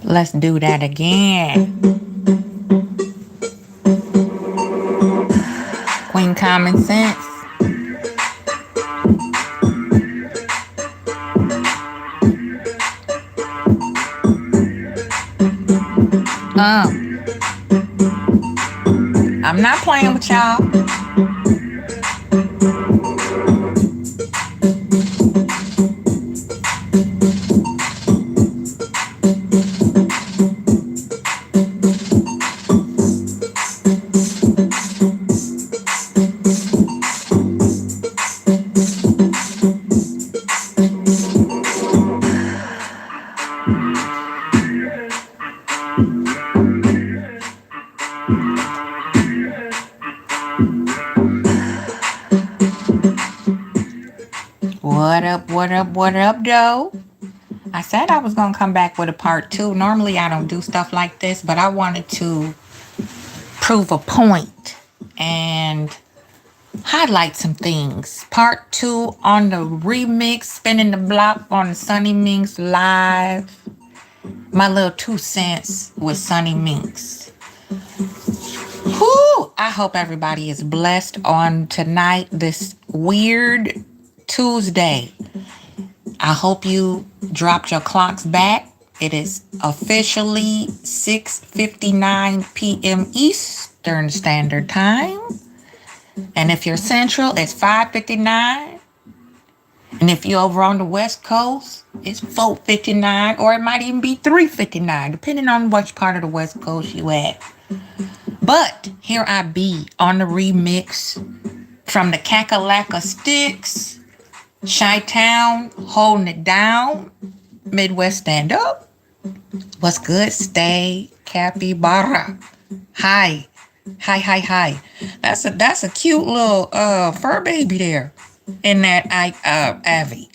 Let's do that again. Queen Common Sense. I'm not playing with y'all. What up, what up, what up, though? I said I was going to come back with a part 2. Normally, I don't do stuff like this, but I wanted to prove a point and highlight some things. Part 2 on the remix, spinning the block on the Sunni Minx live. My little 2 cents with Sunni Minx. Whoo! I hope everybody is blessed on tonight, this weird Tuesday. I hope you dropped your clocks back. It is officially 6:59 p.m. Eastern Standard Time. And if you're Central, it's 5:59. And if you're over on the West Coast, it's 4:59, or it might even be 3:59, depending on which part of the West Coast you at. But here I be on the remix from the Kakalaka Sticks. Chi-Town holding it down. Midwest stand up. What's good? Stay capybara. Hi. Hi. That's a cute little fur baby there in that Avi.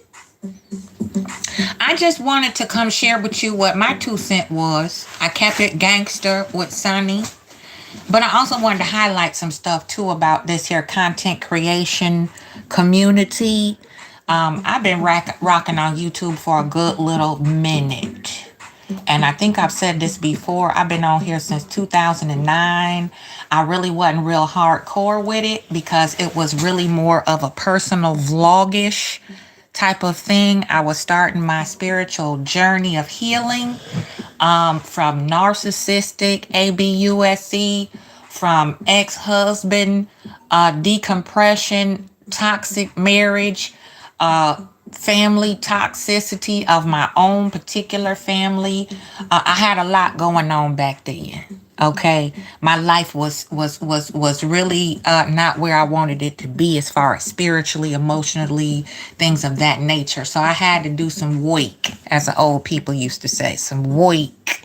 I just wanted to come share with you what my 2 cents was. I kept it gangster with Sunni. But I also wanted to highlight some stuff too about this here content creation community. I've been rocking on YouTube for a good little minute. And I think I've said this before. I've been on here since 2009. I really wasn't real hardcore with it because it was really more of a personal vlogish type of thing. I was starting my spiritual journey of healing from narcissistic ABUSC, from ex-husband, decompression, toxic marriage, family toxicity of my own particular family. I had a lot going on back then. Okay, my life was really not where I wanted it to be as far as spiritually, emotionally, things of that nature. So I had to do some work, as the old people used to say, some work.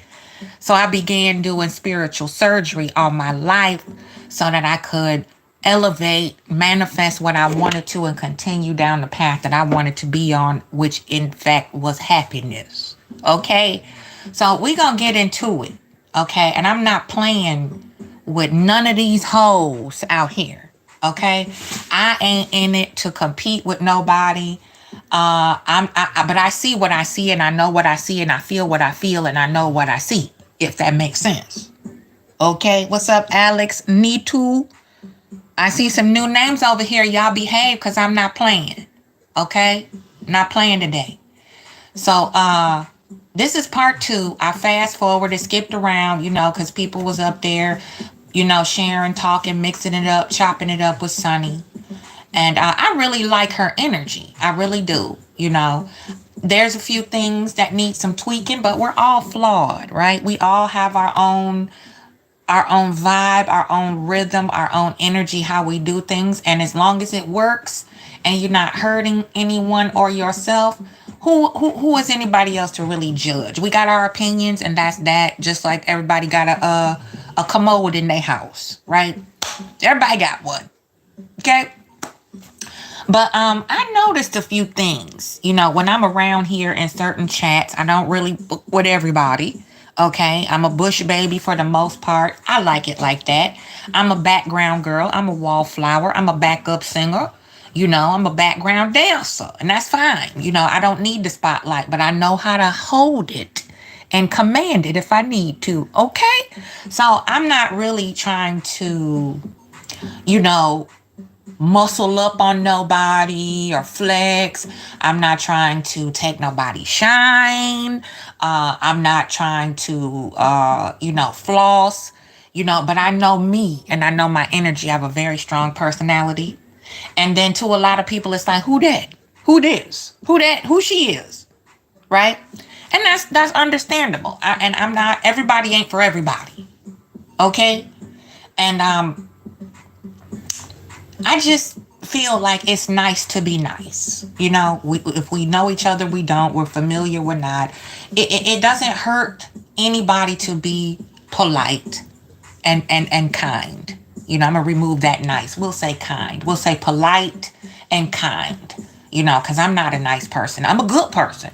So I began doing spiritual surgery on my life so that I could elevate, manifest what I wanted to, and continue down the path that I wanted to be on, which in fact was happiness. Okay? So we're going to get into it. Okay? And I'm not playing with none of these hoes out here. Okay? I ain't in it to compete with nobody. But I see what I see, and I know what I see, and I feel what I feel, and I know what I see, if that makes sense. Okay, what's up, Alex? Nitu? I see some new names over here. Y'all behave, because I'm not playing. Okay? Not playing today. So, this is part 2. I fast forwarded, skipped around, because people was up there, sharing, talking, mixing it up, chopping it up with Sunni. And I really like her energy. I really do. There's a few things that need some tweaking, but we're all flawed, right? We all have our own vibe, our own rhythm, our own energy, how we do things. And as long as it works and you're not hurting anyone or yourself, who is anybody else to really judge? We got our opinions, and that's that. Just like everybody got a commode in their house, right? Everybody got one. Okay? But I noticed a few things, when I'm around here in certain chats. I don't really book with everybody. Okay, I'm a bush baby for the most part. I like it like that. I'm a background girl. I'm a wallflower. I'm a backup singer. I'm a background dancer, and that's fine. I don't need the spotlight, but I know how to hold it and command it if I need to. Okay, so I'm not really trying to, muscle up on nobody or flex. I'm not trying to take nobody's shine. I'm not trying to, floss, but I know me and I know my energy. I have a very strong personality. And then to a lot of people, it's like, who that? Who this? Who that? Who she is? Right? And that's understandable. And I'm not, everybody ain't for everybody. Okay? And, I just feel like it's nice to be nice. If we know each other, we don't. We're familiar, we're not. It doesn't hurt anybody to be polite and kind. I'm going to remove that nice. We'll say kind. We'll say polite and kind, because I'm not a nice person. I'm a good person,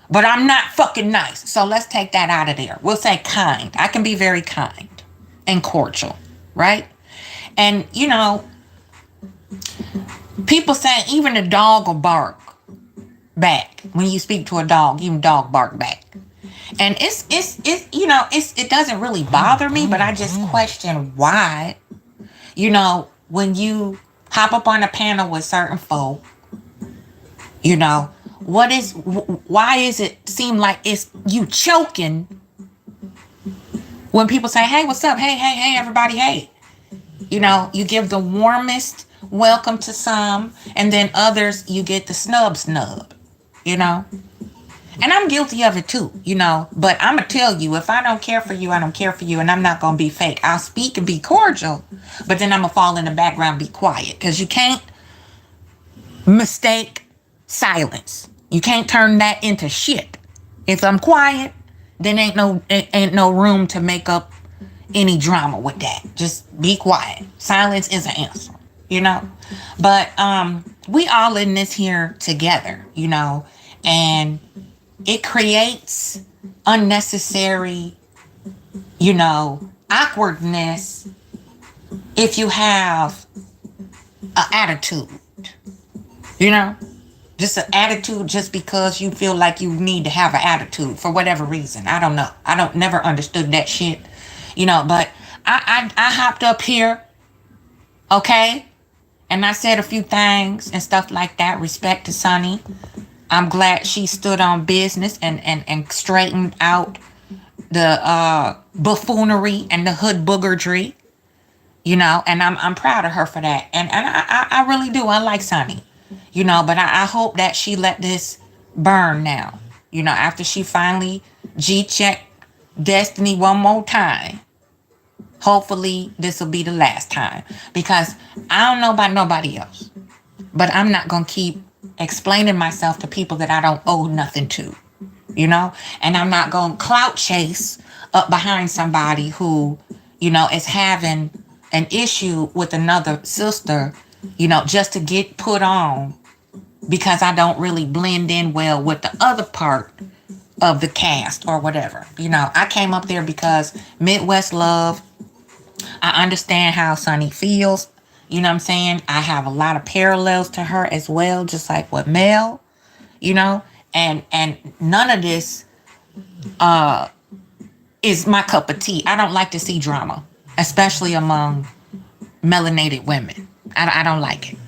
but I'm not fucking nice. So let's take that out of there. We'll say kind. I can be very kind and cordial, right? And, people say even a dog will bark back when you speak to a dog. Even dog bark back, and it doesn't really bother me, but I just question why. When you hop up on a panel with certain folk, why is it seem like it's you choking when people say, "Hey, what's up? Hey, everybody, hey." You give the warmest welcome to some, and then others you get the snub, and I'm guilty of it too, but I'm gonna tell you, if I don't care for you, I don't care for you, and I'm not gonna be fake. I'll speak and be cordial, but then I'm gonna fall in the background, be quiet, because you can't mistake silence. You can't turn that into shit. If I'm quiet, then ain't no room to make up any drama with that. Just be quiet. Silence is an answer, but we all in this here together, and it creates unnecessary, awkwardness if you have an attitude, Just an attitude just because you feel like you need to have an attitude for whatever reason. I don't know. I don't never understood that shit. But I hopped up here, okay? And I said a few things and stuff like that. Respect to Sunni. I'm glad she stood on business and straightened out the buffoonery and the hood boogerry, and I'm proud of her for that. And I really do. I like Sunni, but I hope that she let this burn now, after she finally G-checked Destiny one more time. Hopefully this will be the last time, because I don't know about nobody else, but I'm not going to keep explaining myself to people that I don't owe nothing to, and I'm not going to clout chase up behind somebody who, is having an issue with another sister, just to get put on because I don't really blend in well with the other part of the cast or whatever. I came up there because Midwest love. I understand how Sunni feels. You know what I'm saying? I have a lot of parallels to her as well, just like with Mel, and none of this is my cup of tea. I don't like to see drama, especially among melanated women. I don't like it.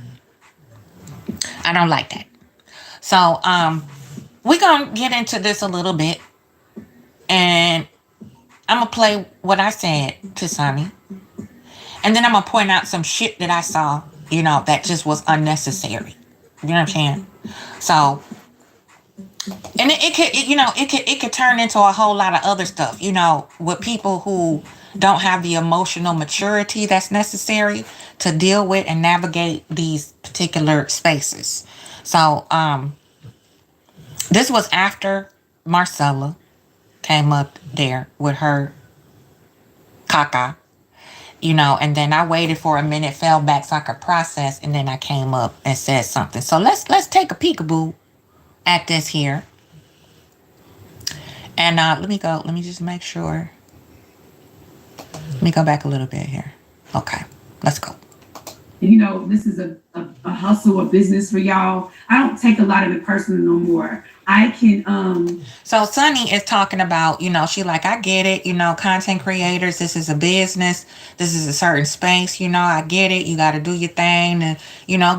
I don't like that. So we're gonna get into this a little bit, and I'm gonna play what I said to Sunni. And then I'm gonna point out some shit that I saw, that just was unnecessary. You know what I'm saying? So, and it could turn into a whole lot of other stuff, with people who don't have the emotional maturity that's necessary to deal with and navigate these particular spaces. So, this was after Marcella came up there with her caca. And then I waited for a minute, fell back so I could process, and then I came up and said something. So let's take a peekaboo at this here. And let me just make sure. Let me go back a little bit here. Okay, let's go. This is a hustle, a business for y'all. I don't take a lot of it personal no more. I can So Sunni is talking about, she like, I get it, content creators, this is a business, this is a certain space, I get it, you gotta do your thing and,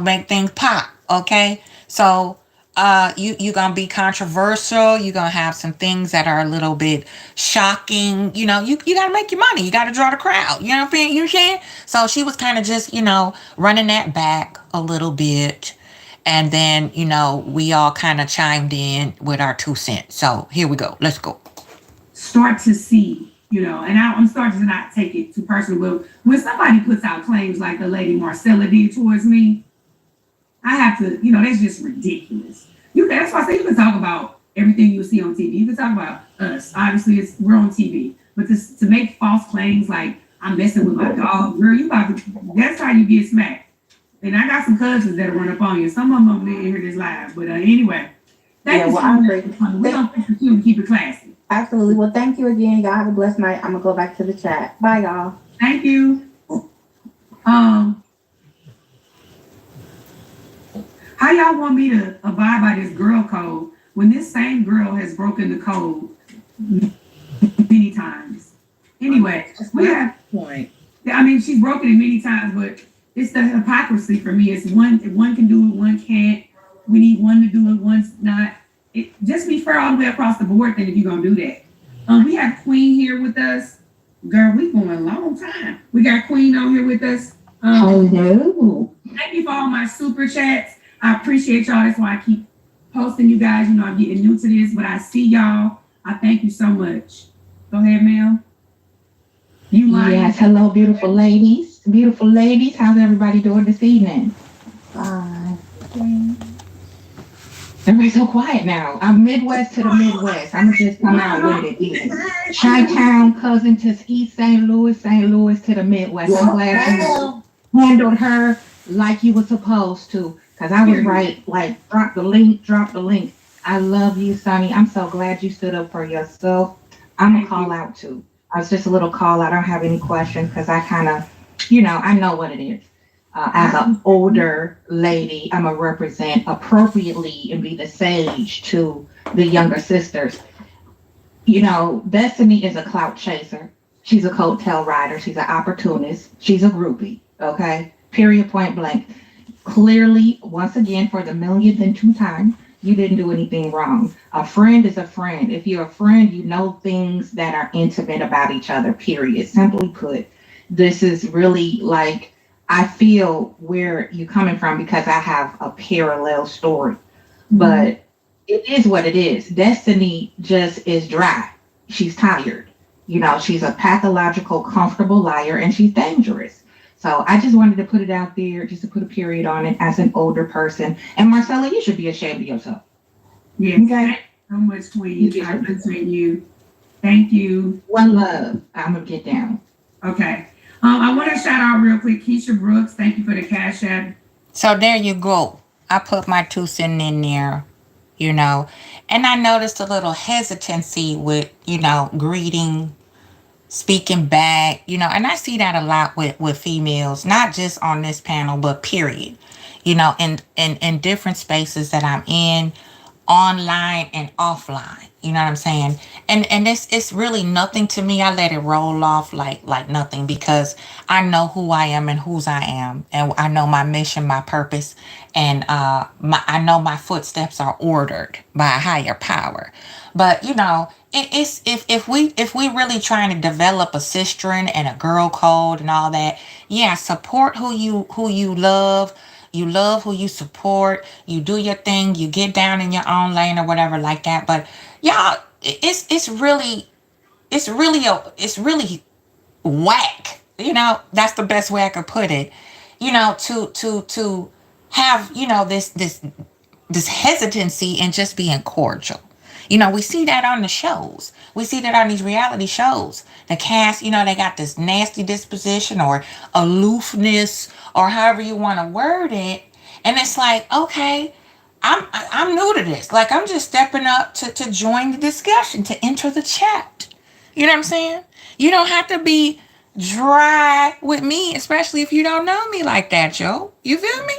make things pop, okay? So you gonna be controversial, you gonna have some things that are a little bit shocking, you gotta make your money, you gotta draw the crowd, you know what I'm saying? So she was kind of just, running that back a little bit. And then, we all kind of chimed in with our 2 cents. So here we go. Let's go. Start to see, and I'm starting to not take it too personal. But when somebody puts out claims like the lady Marcella did towards me, I have to, that's just ridiculous. That's why I say you can talk about everything you see on TV. You can talk about us. Obviously, we're on TV. But to make false claims like I'm messing with my dog, girl, that's how you get smacked. And I got some cousins that'll run up on you. Some of them didn't hear this live. But anyway, thank you. I agree. We're going to fix it too and keep it classy. Absolutely. Well, thank you again. Y'all have a blessed night. I'm going to go back to the chat. Bye, y'all. Thank you. How y'all want me to abide by this girl code when this same girl has broken the code many times? Anyway, we have point. I mean, she's broken it many times, but it's the hypocrisy for me. It's one can do it, one can't. We need one to do it, one's not. Just be fair all the way across the board then if you're going to do that. We have Queen here with us. Girl, we going a long time. We got Queen on here with us. Hello. Thank you for all my super chats. I appreciate y'all. That's why I keep posting you guys. I'm getting new to this, but I see y'all. I thank you so much. Go ahead, Mel. Yes, hello, beautiful ladies. Beautiful ladies, how's everybody doing this evening? Fine. Everybody's so quiet now. I'm Midwest to the Midwest. I'm gonna just come out with it is. Chi-Town, cousin to East St. Louis to the Midwest. I'm glad you handled her like you were supposed to, because I was right, like, drop the link. I love you, Sunni. I'm so glad you stood up for yourself. I'm gonna call out too. I was just a little call. I don't have any questions because I kind of, I know what it is. As an older lady, I'm gonna represent appropriately and be the sage to the younger sisters. You know, Destiny is a clout chaser. She's a coattail rider. She's an opportunist. She's a groupie. Okay. Period. Point blank. Clearly, once again, for the millionth and two time, you didn't do anything wrong. A friend is a friend. If you're a friend, you know things that are intimate about each other. Period. Simply put, this is really like I feel where you're coming from because I have a parallel story. But it is what it is. Destiny just is dry. She's tired. You know, she's a pathological, comfortable liar and she's dangerous. So I just wanted to put it out there, just to put a period on it as an older person. And Marcella, you should be ashamed of yourself. Yes. Okay. Thank you so much, Queen. I appreciate you. Thank you. One love. I'm gonna get down. Okay. I want to shout out real quick, Keisha Brooks. Thank you for the cash app. So there you go. I put my 2 cents in there, you know, and I noticed a little hesitancy with, greeting, speaking back, and I see that a lot with females, not just on this panel, but period, in different spaces that I'm in, online and offline. You know what I'm saying? And it's really nothing to me. I let it roll off like nothing because I know who I am and whose I am, and I know my mission, my purpose, and I know my footsteps are ordered by a higher power. But it's if we really trying to develop a sisterin and a girl code and all that, yeah, support who you love. You love who you support. You do your thing. You get down in your own lane or whatever like that. But y'all, it's really whack. That's the best way I could put it. To have this hesitancy and just being cordial. We see that on the shows. We see that on these reality shows. The cast, they got this nasty disposition or aloofness or however you want to word it. And it's like, okay, I'm new to this. Like I'm just stepping up to join the discussion, to enter the chat. You know what I'm saying? You don't have to be dry with me, especially if you don't know me like that, Joe. You feel me?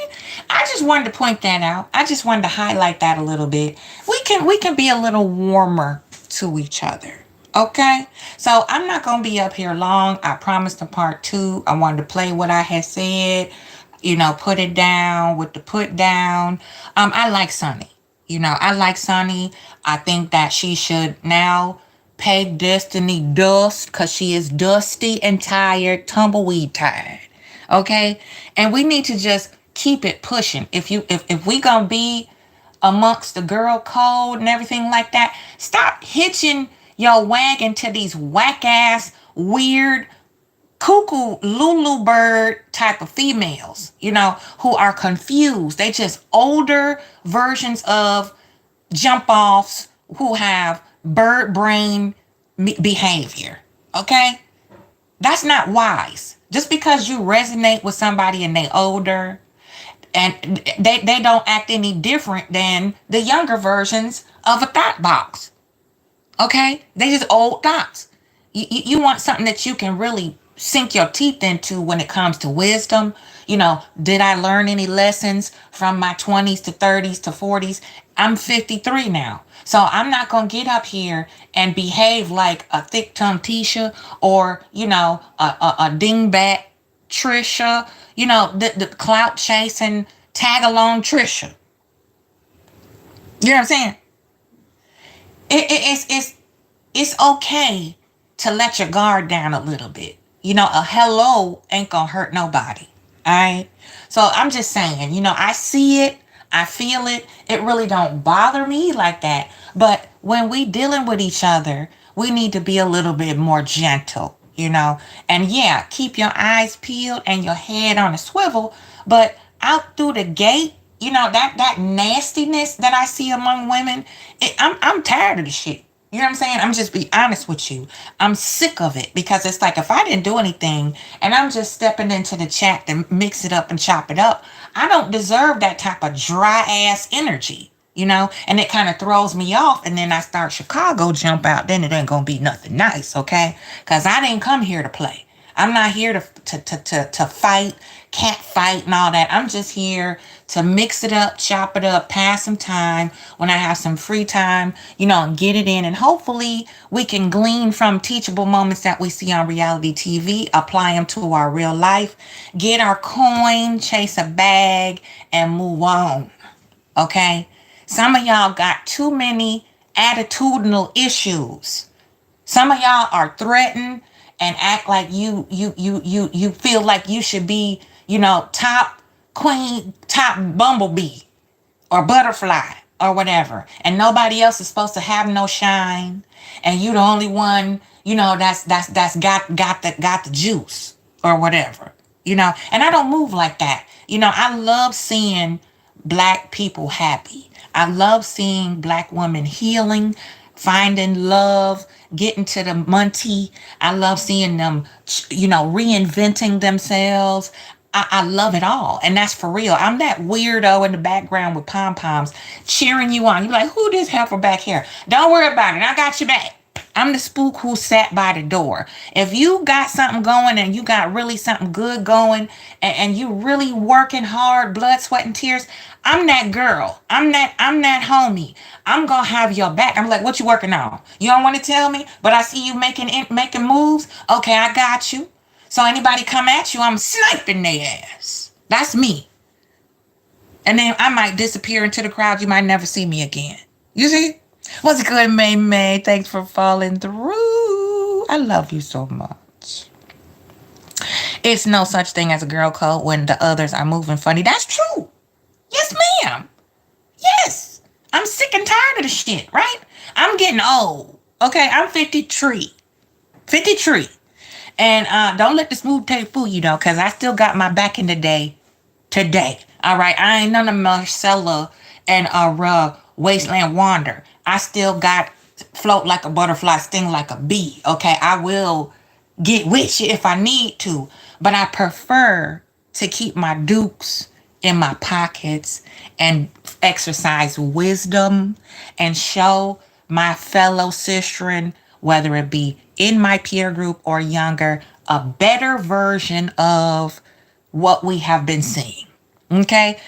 I just wanted to point that out. I just wanted to highlight that a little bit. We can be a little warmer to each other. Okay? So I'm not gonna be up here long. I promised in part 2. I wanted to play what I had said, put it down with the put down. I like Sunny. I like Sunny. I think that she should now pay Destiny dust because she is dusty and tired, tumbleweed tired. Okay? And we need to just keep it pushing. If we gonna be amongst the girl code and everything like that, stop hitching your wagon to these whack ass, weird, cuckoo Lulu bird type of females, who are confused. They just older versions of jump offs who have bird brain behavior. Okay? That's not wise. Just because you resonate with somebody and they older and they don't act any different than the younger versions of a thought box. Okay? They just old thoughts. You want something that you can really sink your teeth into when it comes to wisdom. Did I learn any lessons from my 20s to 30s to 40s? I'm 53 now. So I'm not going to get up here and behave like a thick tongue Tisha or, a dingbat Trisha, the clout chasing tag along Trisha. You know what I'm saying? It's okay to let your guard down a little bit. A hello ain't gonna hurt nobody. All right. So I'm just saying, I see it, I feel it. It really don't bother me like that. But when we dealing with each other, we need to be a little bit more gentle, And yeah, keep your eyes peeled and your head on a swivel. But out through the gate, that nastiness that I see among women, I'm tired of the shit. You know what I'm saying? I'm just be honest with you. I'm sick of it because it's like if I didn't do anything and I'm just stepping into the chat to mix it up and chop it up, I don't deserve that type of dry ass energy, and it kind of throws me off. And then I start Chicago jump out. Then it ain't going to be nothing nice, okay? Because I didn't come here to play. I'm not here to fight, can't fight and all that. I'm just here to mix it up, chop it up, pass some time when I have some free time, and get it in. And hopefully we can glean from teachable moments that we see on reality TV, apply them to our real life, get our coin, chase a bag, and move on. Okay? Some of y'all got too many attitudinal issues. Some of y'all are threatened and act like you feel like you should be, top queen, top bumblebee or butterfly or whatever. And nobody else is supposed to have no shine. And you the only one, that's got the juice or whatever. And I don't move like that. I love seeing Black people happy. I love seeing Black women healing, finding love, getting to the Monty. I love seeing them, reinventing themselves. I love it all. And that's for real. I'm that weirdo in the background with pom-poms cheering you on. You're like, who this heifer back here? Don't worry about it. I got you back. I'm the spook who sat by the door. If you got something going and you got really something good going and you really working hard, blood, sweat, and tears, I'm that girl. I'm that homie. I'm gonna have your back. I'm like, what you working on? You don't want to tell me, but I see you making moves. Okay, I got you. So anybody come at you, I'm sniping their ass. That's me. And then I might disappear into the crowd. You might never see me again. You see? What's good, May May? Thanks for falling through. I love you so much. It's no such thing as a girl code when the others are moving funny. That's true. Yes, ma'am. Yes. I'm sick and tired of the shit, right? I'm getting old. Okay, I'm 53. 53. And don't let the smooth tape fool you, though, because I still got my back in the day today. All right, I ain't none of Marcella and Wasteland Wander. I still got float like a butterfly, sting like a bee. Okay, I will get with you if I need to, but I prefer to keep my dukes in my pockets and exercise wisdom and show my fellow sisterin, whether it be in my peer group or younger, a better version of what we have been seeing. Okay?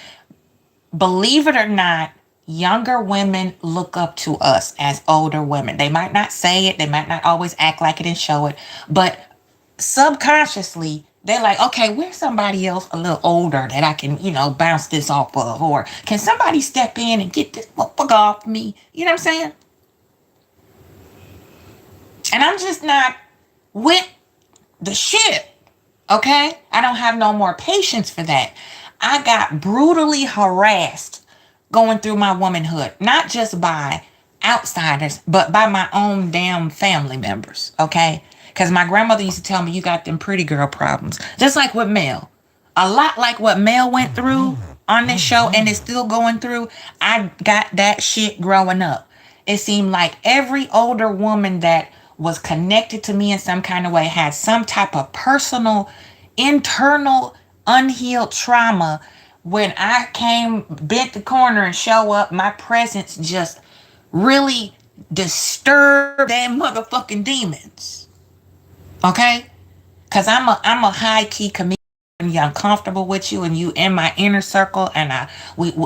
Believe it or not, younger women look up to us as older women. They might not say it, they might not always act like it and show it, but subconsciously, they're like, okay, where's somebody else a little older that I can, bounce this off of? Or can somebody step in and get this motherfucker off me? You know what I'm saying? And I'm just not with the shit. Okay? I don't have no more patience for that. I got brutally harassed going through my womanhood, not just by outsiders, but by my own damn family members. Okay? Because my grandmother used to tell me, you got them pretty girl problems. Just like with Mel. A lot like what Mel went through on this show and is still going through. I got that shit growing up. It seemed like every older woman that was connected to me in some kind of way had some type of personal, internal, unhealed trauma. When I came, bent the corner and show up, my presence just really disturbed them motherfucking demons. Okay? Because I'm a high-key comedian. When you're uncomfortable with you and you in my inner circle and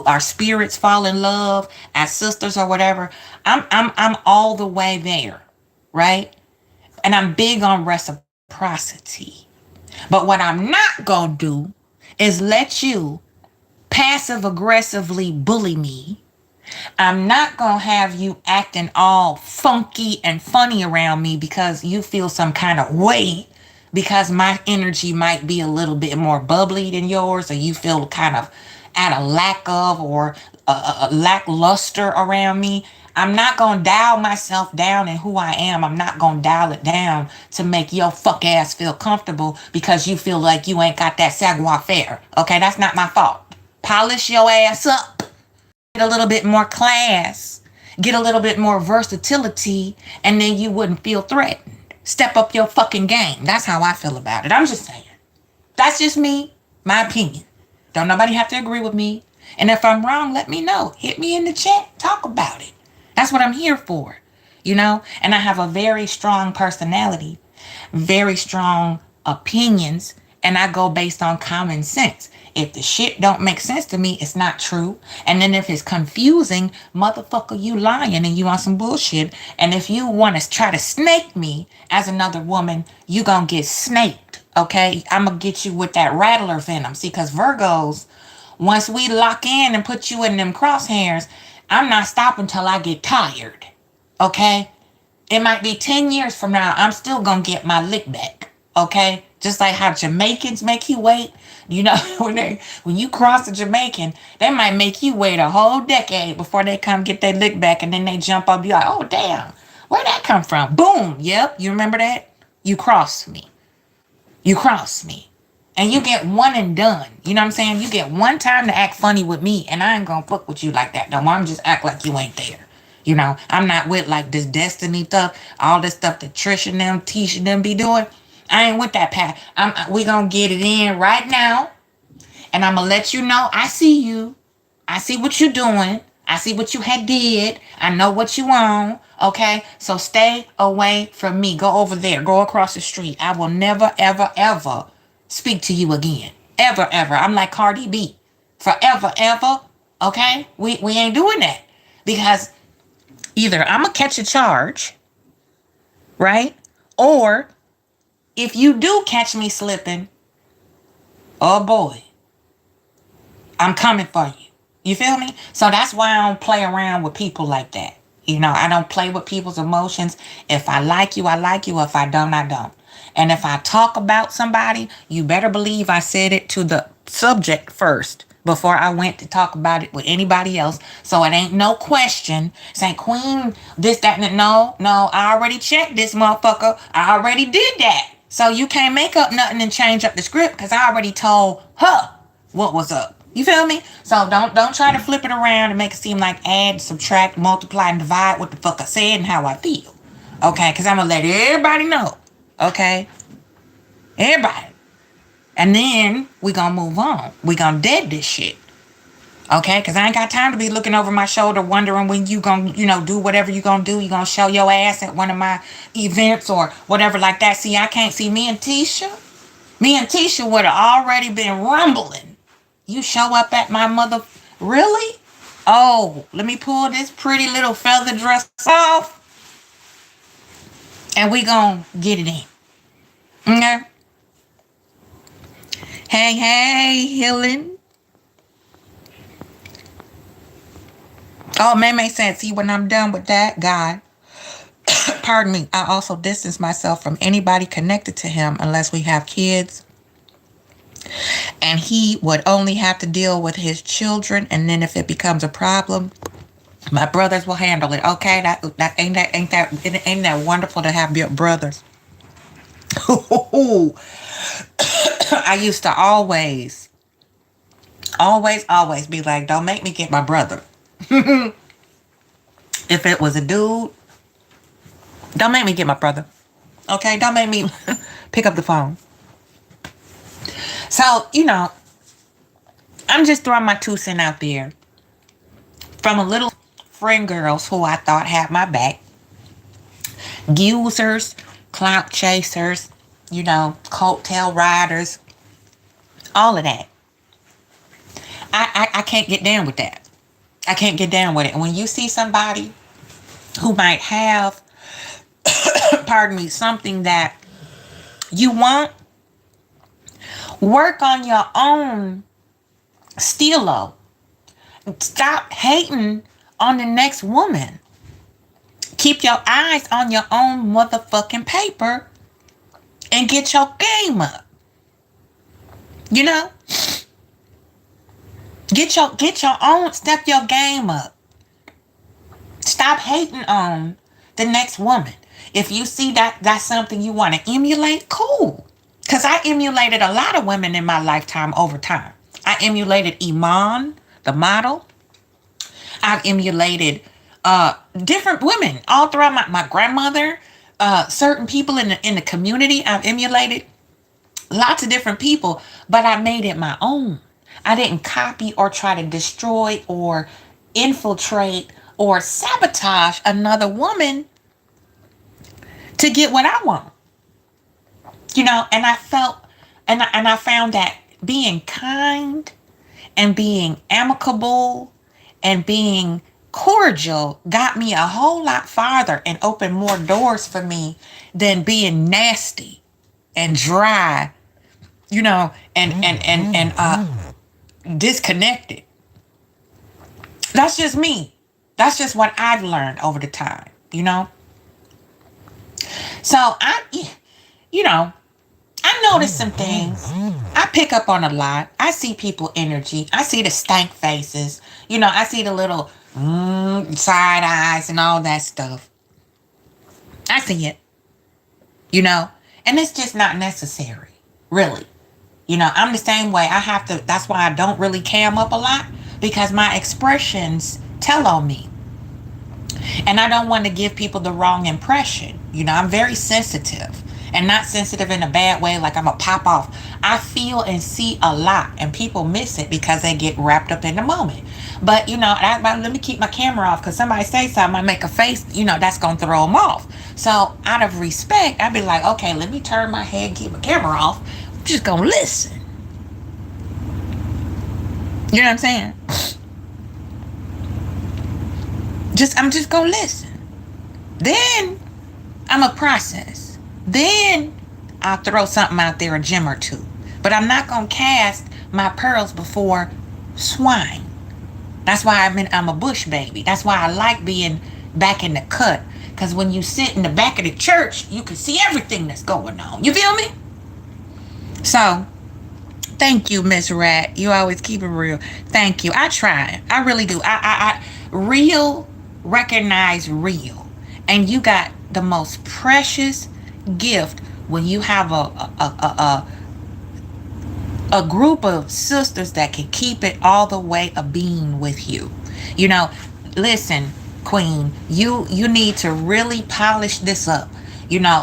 our spirits fall in love as sisters or whatever, I'm all the way there, right? And I'm big on reciprocity. But what I'm not gonna do is let you passive aggressively bully me. I'm not gonna have you acting all funky and funny around me because you feel some kind of way because my energy might be a little bit more bubbly than yours, or you feel kind of at a lack of or a lackluster around me. I'm not gonna dial myself down in who I am. I'm not gonna dial it down to make your fuck ass feel comfortable because you feel like you ain't got that savoir faire. Okay, that's not my fault. Polish your ass up. Get a little bit more class. Get a little bit more versatility, and then you wouldn't feel threatened. Step up your fucking game. That's how I feel about it. I'm just saying. That's just me. My opinion. Don't nobody have to agree with me. And if I'm wrong, let me know. Hit me in the chat. Talk about it. That's what I'm here for. And I have a very strong personality. Very strong opinions and I go based on common sense. If the shit don't make sense to me, it's not true. And then if it's confusing, motherfucker, you lying and you on some bullshit. And if you want to try to snake me as another woman, you gonna get snaked, okay? I'm gonna get you with that rattler venom. See, because Virgos, once we lock in and put you in them crosshairs, I'm not stopping till I get tired, okay? It might be 10 years from now, I'm still gonna get my lick back, okay? Just like how Jamaicans make you wait. You know, when you cross a Jamaican, they might make you wait a whole decade before they come get their lick back, and then they jump up, you like, oh damn, where'd that come from? Boom, yep, you remember that? You crossed me. You crossed me. And you get one and done. You know what I'm saying? You get one time to act funny with me, and I ain't gonna fuck with you like that no more. I'm just act like you ain't there. You know, I'm not with like this destiny stuff, all this stuff that Trish and them, Tisha and them be doing. I ain't with that path. We gonna get it in right now, and I'm gonna let you know I see you. I see what you're doing. I see what you had did. I know what you want. Okay, so stay away from me. Go over there. Go across the street. I will never, ever, ever speak to you again. Ever, ever. I'm like Cardi B. Forever, ever. Okay, we ain't doing that because either I'm gonna catch a charge, right? Or if you do catch me slipping, oh boy, I'm coming for you. You feel me? So that's why I don't play around with people like that. You know, I don't play with people's emotions. If I like you, I like you. If I don't, I don't. And if I talk about somebody, you better believe I said it to the subject first before I went to talk about it with anybody else. So it ain't no question saying, Queen, this, that, and no, I already checked this motherfucker. I already did that. So you can't make up nothing and change up the script because I already told her what was up. You feel me? So don't try to flip it around and make it seem like add, subtract, multiply, and divide what the fuck I said and how I feel. Okay? Because I'm going to let everybody know. Okay? Everybody. And then we going to move on. We going to dead this shit. Okay? Because I ain't got time to be looking over my shoulder wondering when you going to, do whatever you going to do. You going to show your ass at one of my events or whatever like that. See, I can't see me and Tisha. Me and Tisha would have already been rumbling. You show up at my mother. Really? Oh, let me pull this pretty little feather dress off. And we gonna get it in. Okay? Hey, healing. Oh, May said, see, when I'm done with that guy, pardon me, I also distance myself from anybody connected to him unless we have kids. And he would only have to deal with his children. And then if it becomes a problem, my brothers will handle it. Okay, that ain't that wonderful to have your brothers. I used to always be like, don't make me get my brother. If it was a dude, don't make me get my brother. Okay, don't make me pick up the phone. So, I'm just throwing my 2 cents out there from a little friend girls who I thought had my back. Users, clout chasers, coattail riders, all of that. I can't get down with that. I can't get down with it. And when you see somebody who might have, pardon me, something that you want, work on your own stilo. Stop hating on the next woman. Keep your eyes on your own motherfucking paper and get your game up. Get your own, step your game up. Stop hating on the next woman. If you see that that's something you want to emulate, cool. Because I emulated a lot of women in my lifetime over time. I emulated Iman, the model. I've emulated different women all throughout my grandmother, certain people in the community. I've emulated lots of different people, but I made it my own. I didn't copy or try to destroy or infiltrate or sabotage another woman to get what I want. And I felt, and I found that being kind and being amicable and being cordial got me a whole lot farther and opened more doors for me than being nasty and dry, and disconnected. That's just me. That's just what I've learned over the time. So you know, I notice some things. I pick up on a lot. I see people energy. I see the stank faces. I see the little side eyes and all that stuff. I see it. And it's just not necessary, really. I'm the same way. I have to. That's why I don't really cam up a lot, because my expressions tell on me. And I don't want to give people the wrong impression. I'm very sensitive, and not sensitive in a bad way, like I'm a pop off. I feel and see a lot, and people miss it because they get wrapped up in the moment. But, let me keep my camera off, because somebody say something, I make a face, that's going to throw them off. So out of respect, I'd be like, okay, let me turn my head and keep my camera off. I'm just going to listen. You know what I'm saying? I'm just going to listen. Then I'm a process. Then I'll throw something out there, a gem or two. But I'm not going to cast my pearls before swine. That's why I'm a bush baby. That's why I like being back in the cut. Because when you sit in the back of the church, you can see everything that's going on. You feel me? So, thank you, Miss Rat. You always keep it real. Thank you. I try. I really do. I real recognize real. And you got the most precious gift when you have a group of sisters that can keep it all the way a being with you. Listen, Queen, you need to really polish this up.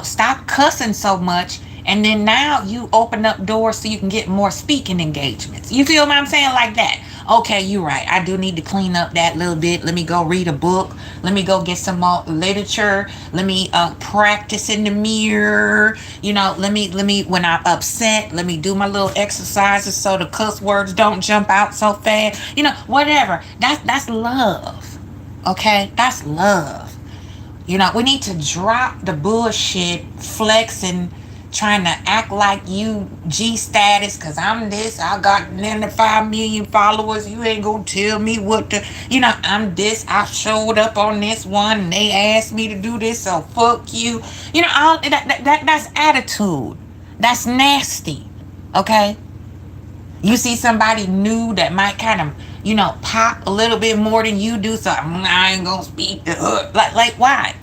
Stop cussing so much, and then now you open up doors so you can get more speaking engagements. You feel what I'm saying? Like that. Okay, you're right. I do need to clean up that little bit. Let me go read a book. Let me go get some more literature. Let me practice in the mirror. Let me when I'm upset, let me do my little exercises so the cuss words don't jump out so fast. Whatever. That's love. Okay? That's love. We need to drop the bullshit, flexing, trying to act like you G status, because I'm this, I got 95 million followers, you ain't gonna tell me what to, I'm this, I showed up on this one, and they asked me to do this, so fuck you. All that's attitude. That's nasty. Okay? You see somebody new that might kind of, pop a little bit more than you do, so I ain't gonna speak to her. Like why?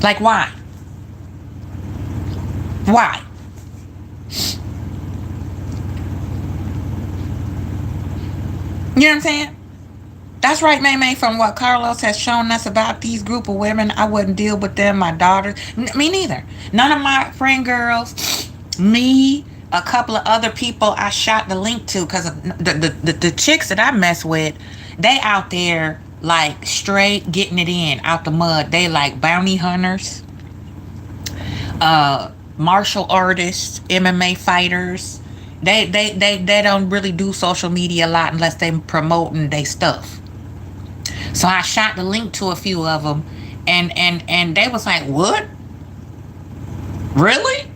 Like why? Why? You know what I'm saying? That's right, May, from what Carlos has shown us about these group of women. I wouldn't deal with them, my daughters. Me neither. None of my friend girls, me, a couple of other people I shot the link to, because the chicks that I mess with, they out there like straight getting it in out the mud. They like bounty hunters, martial artists, MMA fighters. They don't really do social media a lot unless they promoting their stuff. So I shot the link to a few of them, and they was like, "What? Really?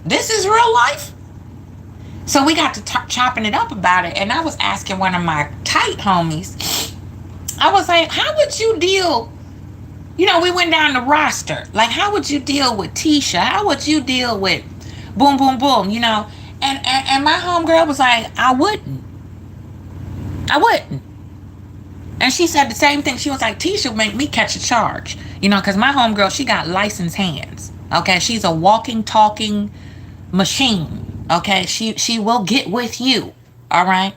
This is real life?" So we got to chopping it up about it, and I was asking one of my tight homies. I was like, "How would you deal?" We went down the roster. Like, how would you deal with Tisha? How would you deal with boom, boom, boom? And my homegirl was like, I wouldn't. And she said the same thing. She was like, Tisha make me catch a charge. Because my homegirl, she got licensed hands. Okay, she's a walking, talking machine. Okay, she will get with you. All right.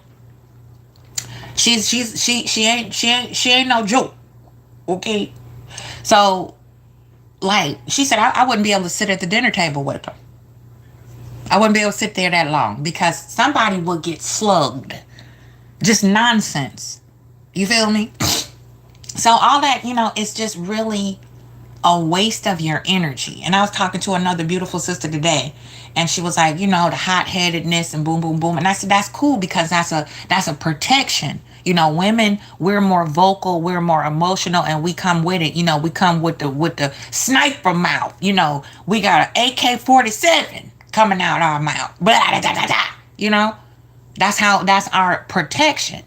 She ain't no joke. Okay. So, like, she said, I wouldn't be able to sit at the dinner table with her. I wouldn't be able to sit there that long because somebody would get slugged. Just nonsense. You feel me? So all that, it's just really a waste of your energy. And I was talking to another beautiful sister today, and she was like, the hot-headedness and boom, boom, boom. And I said, that's cool because that's a protection. Women, we're more vocal, we're more emotional, and we come with it. We come with the sniper mouth. We got an AK-47 coming out our mouth. Blah, da, da, da, da. That's our protection.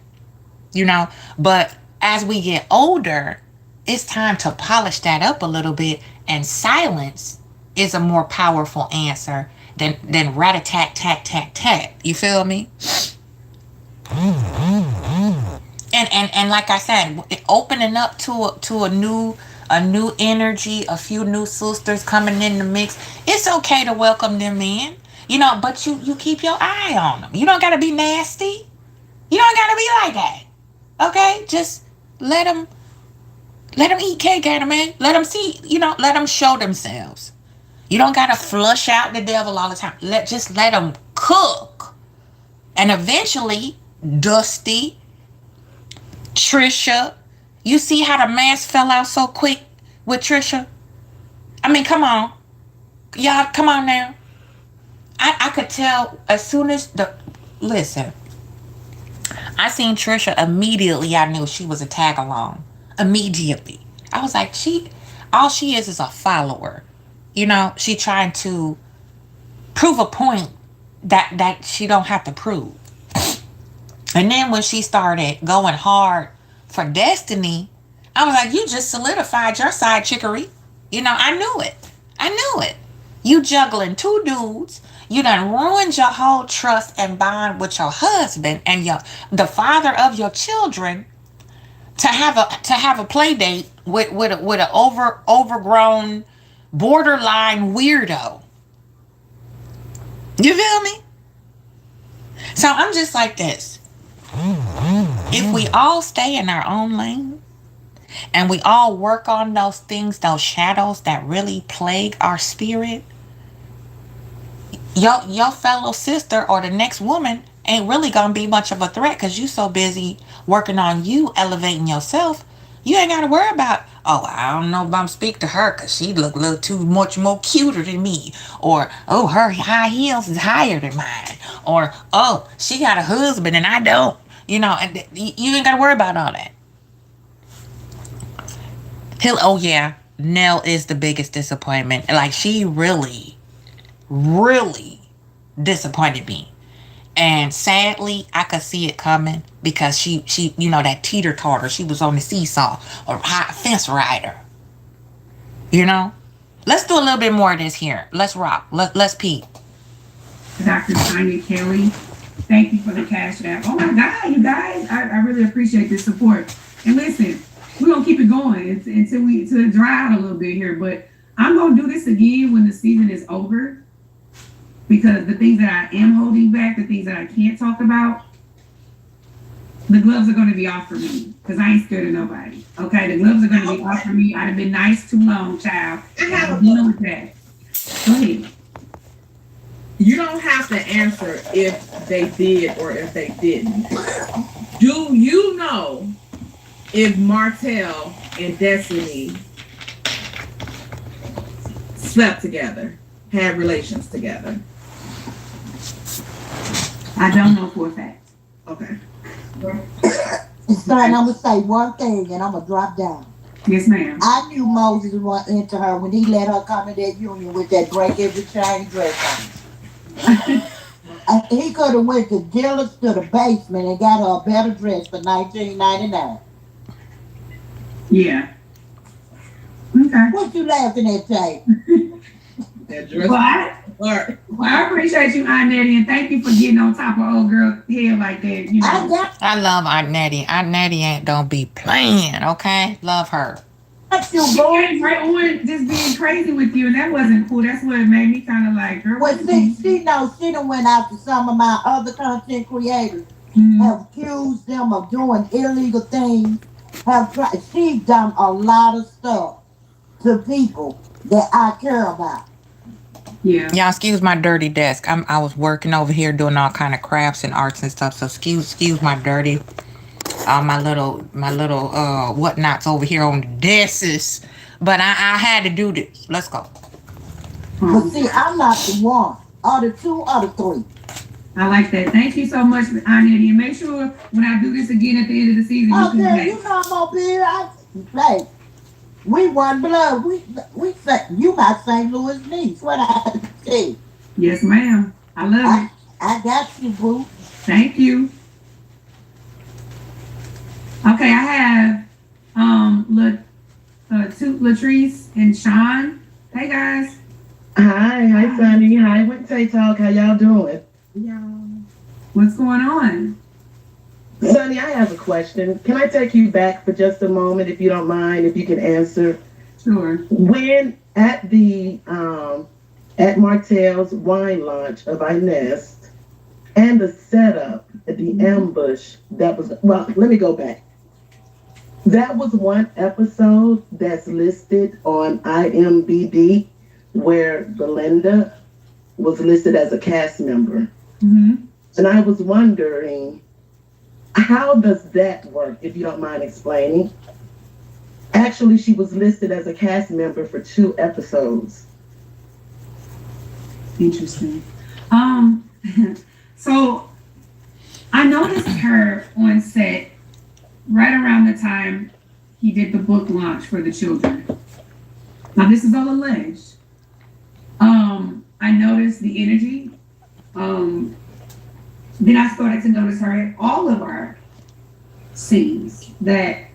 But as we get older, it's time to polish that up a little bit, and silence is a more powerful answer than rat-a-tat-tat-tat-tat. You feel me? And like I said, opening up to a new energy, a few new sisters coming in the mix. It's okay to welcome them in, but you keep your eye on them. You don't gotta be nasty. You don't gotta be like that. Okay, just let them eat cake, man. Let them see. Let them show themselves. You don't gotta flush out the devil all the time. Just let them cook, and eventually, Dusty, Trisha, you see how the mask fell out so quick with Trisha? I mean, come on, y'all, come on now. I could tell as soon as listen. I seen Trisha immediately. I knew she was a tag along. Immediately, I was like, all she is a follower. She trying to prove a point that she don't have to prove. And then when she started going hard for Destiny, I was like, you just solidified your side chickery. I knew it. You juggling two dudes. You done ruined your whole trust and bond with your husband and the father of your children to have a play date with an overgrown borderline weirdo. You feel me? So I'm just like this. If we all stay in our own lane and we all work on those things, those shadows that really plague our spirit, your fellow sister or the next woman ain't really gonna be much of a threat because you so busy working on you, elevating yourself. You ain't gotta worry about, oh, I don't know if I'm speak to her because she look a little too much more cuter than me, or oh, her high heels is higher than mine, or oh, she got a husband and I don't. And you ain't gotta worry about all that. Oh yeah, Nell is the biggest disappointment. Like, she really disappointed me, and sadly I could see it coming because she that teeter-totter, she was on the seesaw or high fence rider. Let's do a little bit more of this here. Let's rock. Let's peep. Dr. Tanya Kelly, thank you for the cash app. Oh my God, you guys, I really appreciate the support. And listen, we're gonna keep it going until it dry out a little bit here, but I'm gonna do this again when the season is over, because the things that I am holding back, the things that I can't talk about, the gloves are going to be off for me because I ain't scared of nobody. Okay, the gloves are going to be off for me. I've been nice too long, child. I'm dealing with that. Go ahead. You don't have to answer if they did or if they didn't. Do you know if Martell and Destiny slept together, had relations together? I don't know for a fact. Okay. Son, I'm gonna say one thing and I'm gonna drop down. Yes, ma'am. I knew Moses was into her when he let her come in that union with that break every chain dress on. He could have went to Dillard's to the basement and got her a better dress for $19.99. Yeah. Okay. What you laughing at, Jay? That dress. Well, I appreciate you, Aunt Nettie, and thank you for getting on top of old girl head like that. I love Aunt Nettie. Aunt Nettie don't be playing, okay? Love her. She came right on just being crazy with you, and that wasn't cool. That's what made me kind of like, girl. Well, she done went out to some of my other content creators, have accused them of doing illegal things. She's done a lot of stuff to people that I care about. Yeah. Y'all, excuse my dirty desk. I was working over here doing all kind of crafts and arts and stuff. So excuse my dirty, my little whatnots over here on the desks. But I had to do this. Let's go. But see, I'm not the one. Or the two or the three. I like that. Thank you so much, Aunt Eddie. And make sure when I do this again at the end of the season, you come Okay, back. you know I'm up here. Like, we one blood. We say you my St. Louis niece. What I say? Yes, ma'am. I love it. I got you, boo. Thank you. Okay, I have Latrice and Sean. Hey guys. Hi, Sunny. Hi, Wednesday Talk. How y'all doing? What's going on? Sunny, I have a question. Can I take you back for just a moment, if you don't mind, if you can answer? Sure. When at the at Martell's wine launch of Inez and the setup at the ambush, that was, well, let me go back. That was one episode that's listed on IMDb where Belinda was listed as a cast member. Mm-hmm. And I was wondering, how does that work, if you don't mind explaining? Actually, she was listed as a cast member for 2 episodes. Interesting. So I noticed her on set right around the time he did the book launch for the children. Now this is all alleged. I noticed the energy. Then I started to notice her in all of our scenes that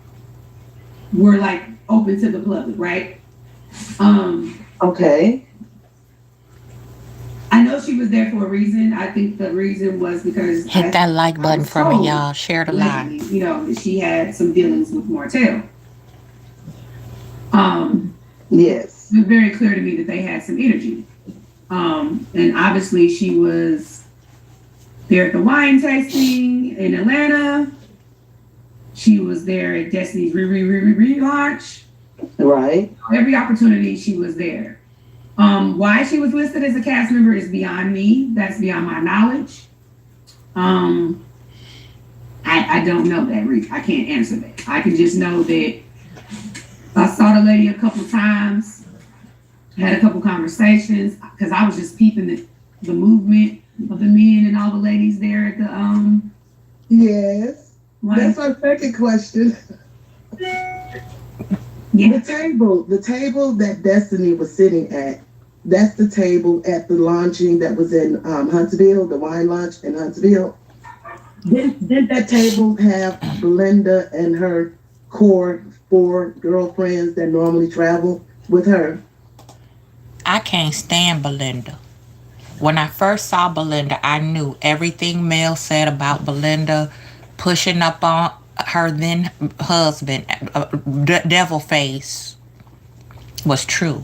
were like open to the public, right? Okay. I know she was there for a reason. I think the reason was because Hit that like button for me, y'all. Share the live. lately, that she had some dealings with Martell. Yes. It was very clear to me that they had some energy. And obviously she was there at the wine tasting in Atlanta. She was there at Destiny's relaunch. Right. Every opportunity she was there. Why she was listed as a cast member is beyond me. That's beyond my knowledge. I don't know that. I can't answer that. I can just know that I saw the lady a couple times, had a couple conversations, because I was just peeping the movement of the men and all the ladies there at the Yes. one. That's my second question. Yeah. The table that Destiny was sitting at, that's the table at the launching that was in Huntsville, the wine launch in Huntsville. Didn't that table have Belinda and her core 4 girlfriends that normally travel with her? I can't stand Belinda. When I first saw Belinda, I knew everything Mel said about Belinda pushing up on her then husband, devil face, was true.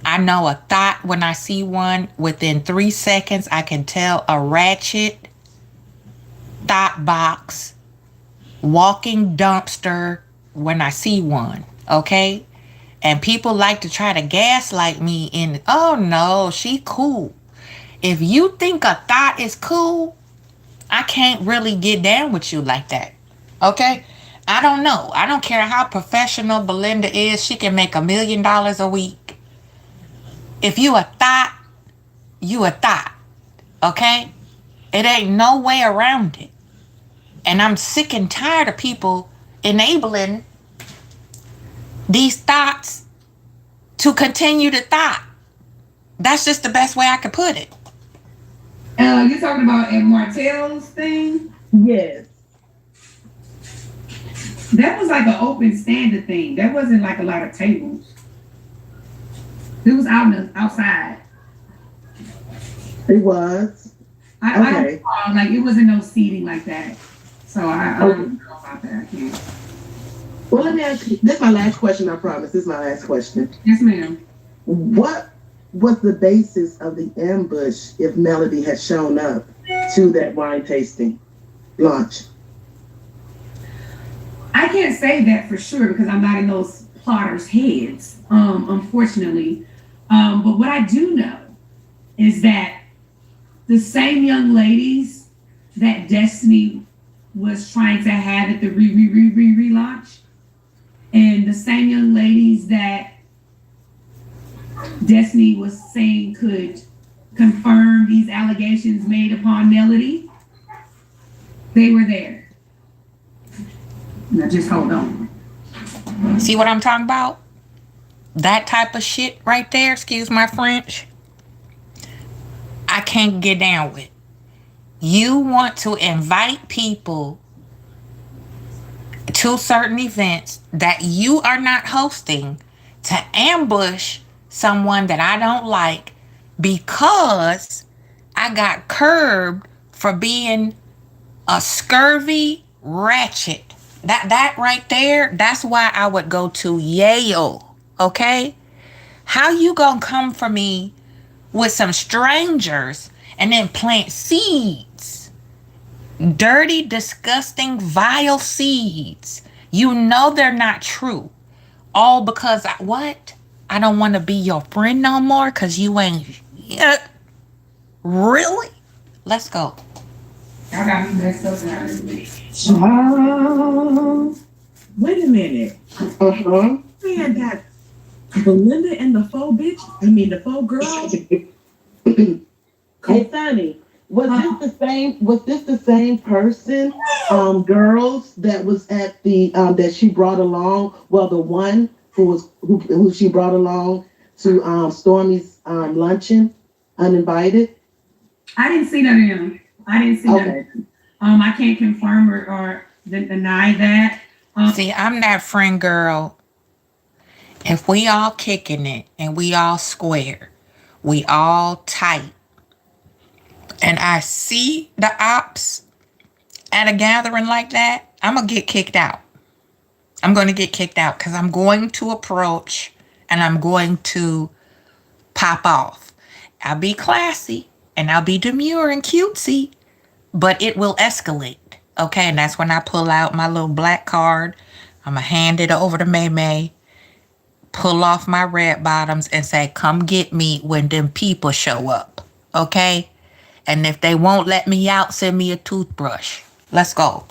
I know a thought when I see one. Within 3 seconds, I can tell a ratchet, thought box, walking dumpster when I see one, okay? And people like to try to gaslight me in, oh no, she cool. If you think a thought is cool, I can't really get down with you like that, okay? I don't know. I don't care how professional Belinda is. She can make $1 million a week. If you a thought, you a thought, okay? It ain't no way around it. And I'm sick and tired of people enabling these thoughts to continue to thought. That's just the best way I could put it. You're talking about at Martell's thing? Yes. That was like an open standard thing. That wasn't like a lot of tables. It was outside. It was. I don't like it wasn't no seating like that. So I don't know about that. I can't. Well, let me ask you, this is my last question, I promise. This is my last question. Yes, ma'am. What was the basis of the ambush if Melody had shown up to that wine tasting launch? I can't say that for sure because I'm not in those plotters' heads, unfortunately. But what I do know is that the same young ladies that Destiny was trying to have at the relaunch, and the same young ladies that Destiny was saying could confirm these allegations made upon Melody, they were there. Now just hold on. See what I'm talking about? That type of shit right there, excuse my French, I can't get down with. You want to invite people to certain events that you are not hosting to ambush someone that I don't like because I got curbed for being a scurvy ratchet. That right there, that's why I would go to Yale, okay? How you gonna come for me with some strangers and then plant seeds? Dirty, disgusting, vile seeds. You know they're not true. All because what? I don't want to be your friend no more because you ain't. Yeah. Really? Let's go. Y'all got me messed up now. Wait a minute. Man, that Belinda and the faux bitch. I mean, the faux girl. Hey, Sunny, was this the same person, girls that was at the, that she brought along? Well, the one who she brought along to, Stormy's, luncheon, uninvited? I didn't see none of them. Okay. I can't confirm or deny that. See, I'm that friend girl. If we all kicking it and we all square, we all tight, and I see the ops at a gathering like that, I'm going to get kicked out. I'm going to get kicked out because I'm going to approach and I'm going to pop off. I'll be classy and I'll be demure and cutesy, but it will escalate. Okay, and that's when I pull out my little black card. I'm going to hand it over to May May, pull off my red bottoms and say, come get me when them people show up. Okay? And if they won't let me out, send me a toothbrush. Let's go.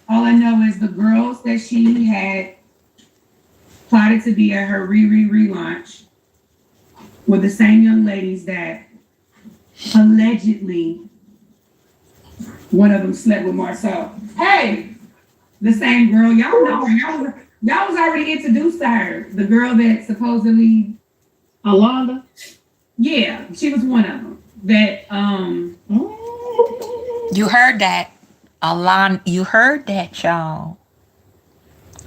All I know is the girls that she had plotted to be at her relaunch were the same young ladies that allegedly one of them slept with Marcel. Hey, the same girl, y'all know her. Y'all was already introduced to her. The girl that supposedly Alonda? Yeah, she was one of them. That You heard that. You heard that, y'all.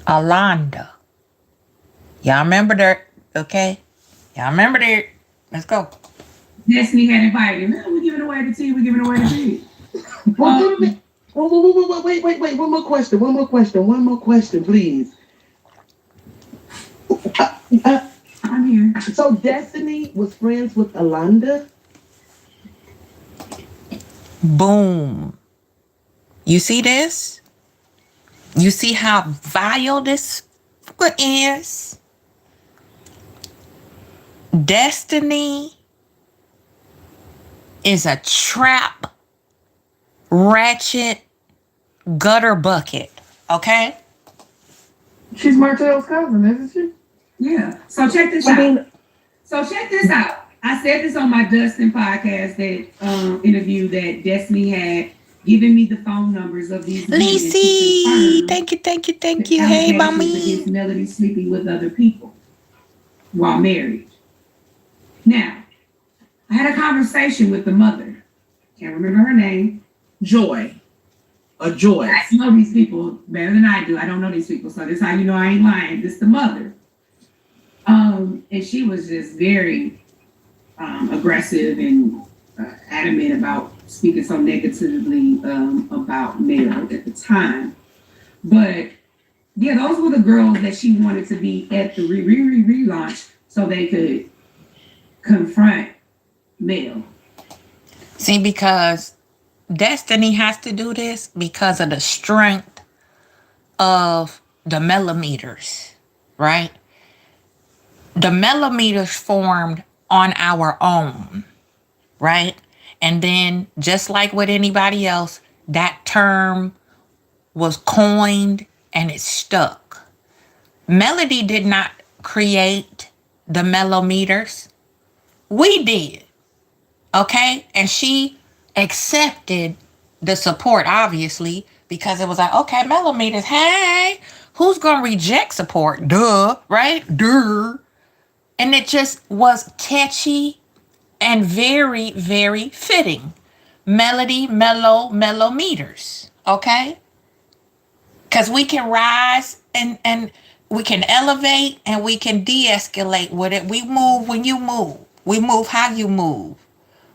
Alonda. Y'all remember that, okay? Y'all remember that. Let's go. Destiny had invited. No, we're giving away the tea. We're giving away the tea. Wait, one more question, please. I'm here. So Destiny was friends with Alonda? Boom. You see this? You see how vile this is? Destiny is a trap, ratchet, gutter bucket. Okay? She's Martell's cousin, isn't she? Yeah. So check this out. I said this on my Dustin podcast that interview that Destiny had given me the phone numbers of these women Lacey, thank you. Hey, mommy. against Melody sleeping with other people while married. Now, I had a conversation with the mother. Can't remember her name. Joy. A Joy. I know these people better than I do. I don't know these people, so this is how you know I ain't lying. This the mother. And she was just very aggressive and adamant about speaking so negatively about Mel at the time. But yeah, those were the girls that she wanted to be at the relaunch so they could confront Mel. See, because Destiny has to do this because of the strength of the millimeters, right? The millimeters formed on our own, right? And then, just like with anybody else, that term was coined and it stuck. Melody did not create the mellometers. We did. Okay? And she accepted the support, obviously, because it was like, okay, mellometers, hey, who's gonna reject support? Duh, right? Duh. And it just was catchy and very, very fitting. Melody, mellow meters. Okay? Because we can rise and we can elevate and we can de-escalate with it. We move when you move. We move how you move.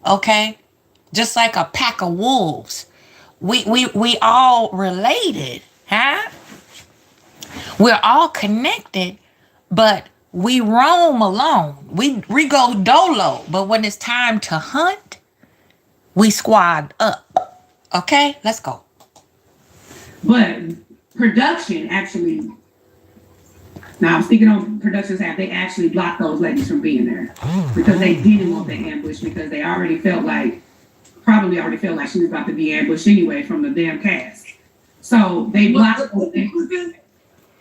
Okay? Just like a pack of wolves. We all related, huh? We're all connected, but we roam alone. We go dolo, but when it's time to hunt, we squad up. Okay, let's go. But production actually, now I'm speaking on production staff, they actually blocked those ladies from being there because they didn't want the ambush because they probably already felt like she was about to be ambushed anyway from the damn cast. So they blocked. What was this?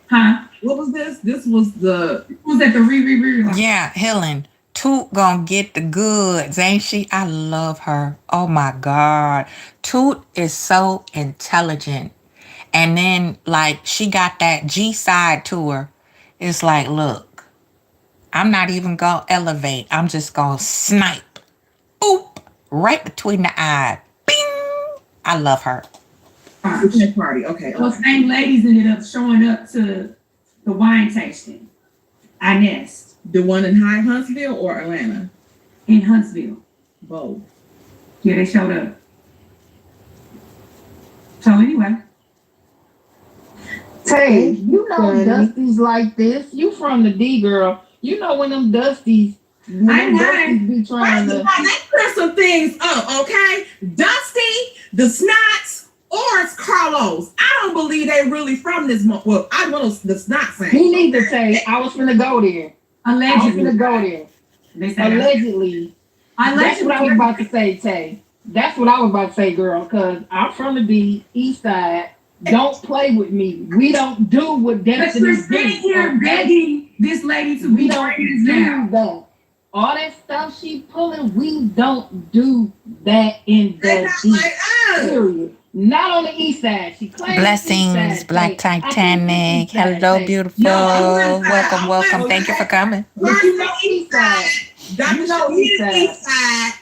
Huh? What was this? This was at the re. Yeah, Helen. Toot gonna get the goods, ain't she? I love her. Oh my God. Toot is so intelligent. And then, like, she got that G side to her. It's like, look, I'm not even gonna elevate. I'm just gonna snipe. Boop. Right between the eye. Bing. I love her. party. Okay. Those same ladies ended up showing up to the wine tasting. Inez. The one in Huntsville or Atlanta? In Huntsville. Both. Yeah, they showed up. So anyway. Tay, you know Dusties like this. You from the D, girl. You know when them Dusties be trying to. Let's clear some things up, okay? Dusty, the Snots, or it's Carlos. I don't believe they really from this month. Well, I want the Snot saying. Me neither, Tay. I was finna go there. Allegedly. They said allegedly. That's what I was about to say, Tay. That's what I was about to say, girl, because I'm from the D, East Side. Don't play with me. We don't do what Destiny do. But you're sitting here begging this lady to be don't do that. All that stuff she pulling, we don't do that in the East. Period. Not on the East Side. She claims Blessings, Black Titanic. Hello, beautiful. Welcome. Thank you for coming. But you know East Side. You know East Side.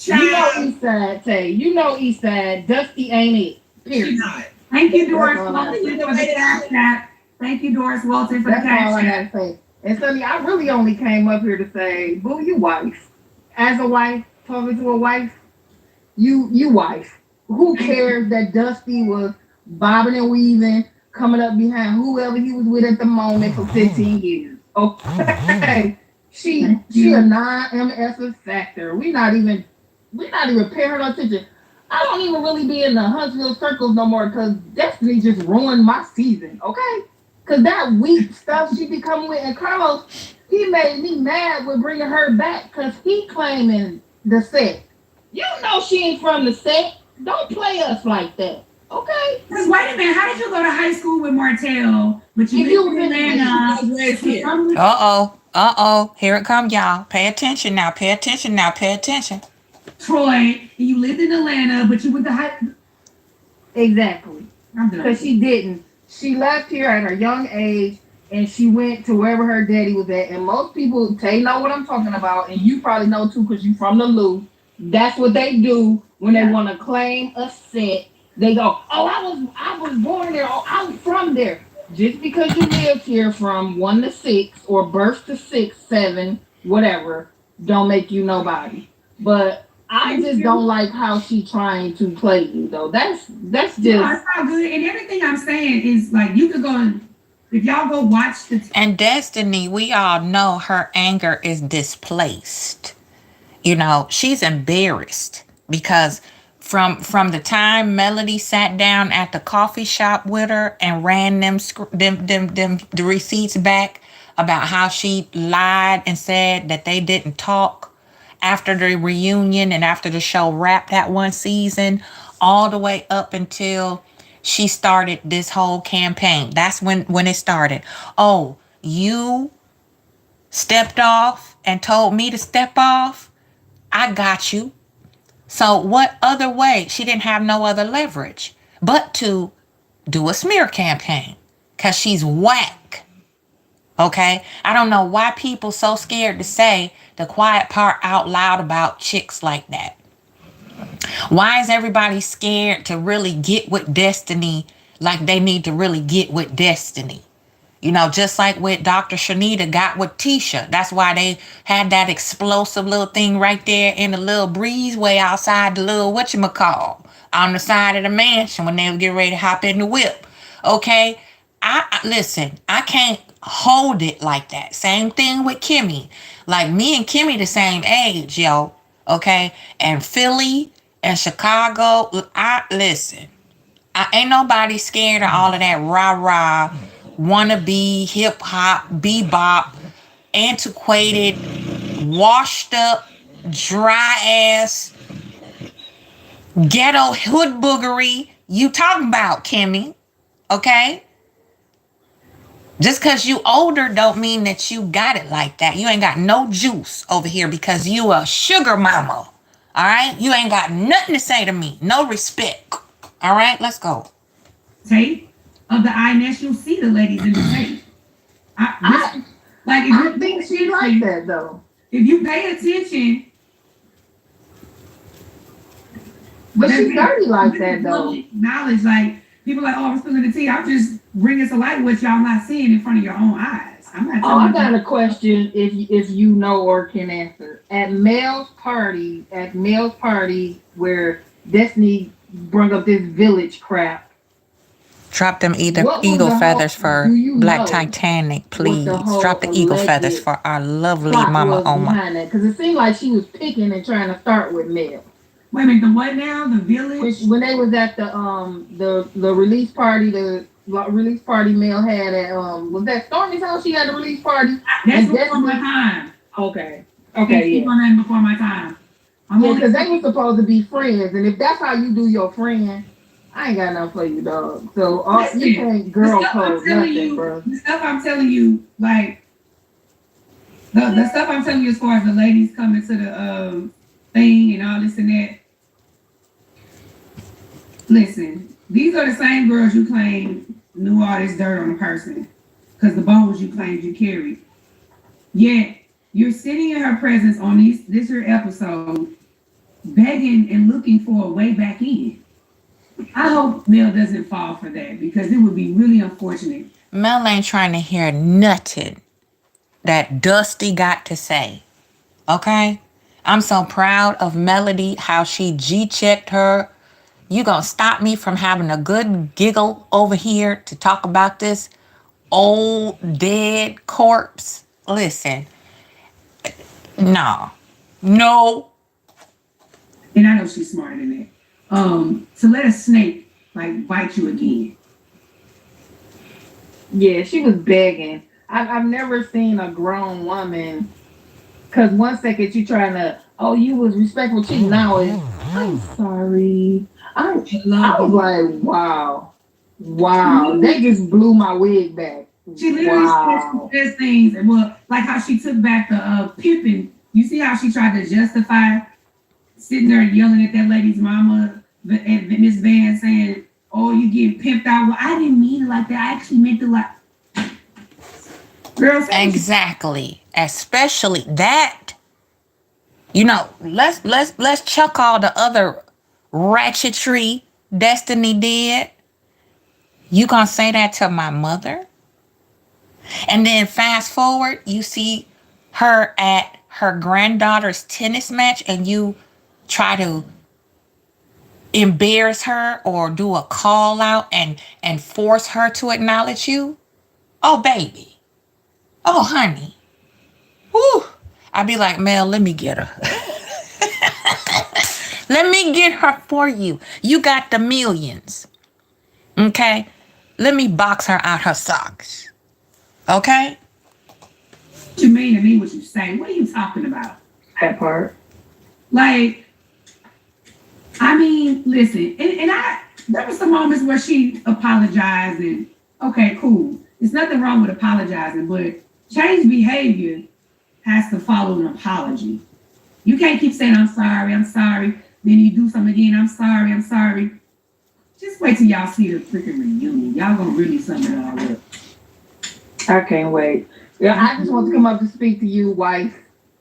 You know East Side, Tay. You know East Side. Dusty ain't it. Period. Thank you, Doris Walton, for the cash app. Thank you, Doris Walton, for the cash app. That's all I gotta say. And Sunny, I really only came up here to say, boo, you wife. As a wife, talking to a wife, you wife. Who cares that Dusty was bobbing and weaving, coming up behind whoever he was with at the moment for 15 years? Okay. She a non-MS factor. We not even paying her no attention. I don't even really be in the Huntsville circles no more because Destiny just ruined my season, okay? Because that weak stuff she be coming with, and Carlos, he made me mad with bringing her back because he claiming the set. You know she ain't from the set. Don't play us like that, okay? Because wait a minute, how did you go to high school with Martell, but you live in Atlanta? Uh-oh. Here it come, y'all. Pay attention now. Troy, you lived in Atlanta, but you went to high. Exactly. Because she didn't. She left here at her young age, and she went to wherever her daddy was at. And most people, they know what I'm talking about, and you probably know too, because you from the Lou. That's what they do when they want to claim a set. They go, oh, I was born there. Oh, I'm from there. Just because you lived here from 1 to 6 or birth to 6, 7, whatever, don't make you nobody. But I just don't like how she trying to play you though. That's just. No, it's not good. And everything I'm saying is like you could go and if y'all go watch the. And Destiny, we all know her anger is displaced. You know, she's embarrassed because from the time Melody sat down at the coffee shop with her and ran them the receipts back about how she lied and said that they didn't talk after the reunion and after the show wrapped that one season, all the way up until she started this whole campaign. That's when it started. Oh, you stepped off and told me to step off, I got you. So what other way? She didn't have no other leverage but to do a smear campaign because she's whack. Okay? I don't know why people so scared to say the quiet part out loud about chicks like that. Why is everybody scared to really get with Destiny like they need to really get with Destiny? You know, just like with Dr. Shanita got with Tisha. That's why they had that explosive little thing right there in the little breezeway outside the little whatchamacall on the side of the mansion when they were getting ready to hop in the whip. Okay? Listen, I can't hold it like that. Same thing with Kimmy. Like me and Kimmy the same age, yo. Okay? And Philly and Chicago, listen. I ain't nobody scared of all of that rah-rah, wannabe, hip-hop, bebop, antiquated, washed up, dry ass, ghetto hood boogery you talking about, Kimmy. Okay? Just because you older don't mean that you got it like that. You ain't got no juice over here because you a sugar mama. All right? You ain't got nothing to say to me. No respect. All right? Let's go. Tape of the INS, you'll see the ladies in the tape. I think she like that though. If you pay attention, but she's dirty like that though. Knowledge, like people like, oh, I'm spilling the tea. I'm just bringing to light what y'all not seeing in front of your own eyes. I'm not. Oh, I got a question. If you know or can answer, at Mel's party where Destiny brought up this village crap. Drop them eagle feathers for Black Titanic, please. Drop the eagle feathers for our lovely Mama Oma. Because it seemed like she was picking and trying to start with Mel. Wait a minute, the what now? The village? When they was at the release party, the release party Mel had at was that Stormy's house? She had a release party. That's before my time. Okay, yeah. Before my time. Yeah, because they were supposed to be friends, and if that's how you do your friend, I ain't got nothing for you, dog. So you can't girl code nothing, bro. The stuff I'm telling you, like the stuff I'm telling you as far as the ladies coming to the thing and all this and that. Listen, these are the same girls you claim knew all this dirt on a person because the bones you claimed you carried. Yet you're sitting in her presence on this here episode, begging and looking for a way back in. I hope Mel doesn't fall for that because it would be really unfortunate. Mel ain't trying to hear nothing that Dusty got to say. Okay? I'm so proud of Melody, how she G-checked her. You gonna stop me from having a good giggle over here to talk about this old dead corpse? Listen. No. And I know she's smarter than that. To let a snake like bite you again. Yeah, she was begging. I've never seen a grown woman, because one second you trying to, you was respectful to you, now it's, I'm sorry. I was like, wow. They just blew my wig back. She literally says things, well, like how she took back the pimping. You see how she tried to justify sitting there yelling at that lady's mama and Miss Van saying, oh, you get pimped out. Well, I didn't mean it like that. I actually meant it like, girl. Exactly. Especially that. You know, let's chuck all the other ratchetry Destiny did. You gonna say that to my mother? And then fast forward, you see her at her granddaughter's tennis match and you try to embarrass her or do a call out and force her to acknowledge you? Oh, baby. Oh, honey. Whew. I'd be like, Mel, let me get her. Let me get her for you. You got the millions. Okay? Let me box her out her socks. Okay? What you mean to me what you say? What are you talking about? That part. Like, I mean, listen, and there were some moments where she apologized and okay, cool. There's nothing wrong with apologizing, but change behavior has to follow an apology. You can't keep saying, I'm sorry, then you do something again, I'm sorry. Just wait till y'all see the freaking reunion. Y'all gonna really sum it all up. I can't wait. Yeah, I just want to come up to speak to you, wife.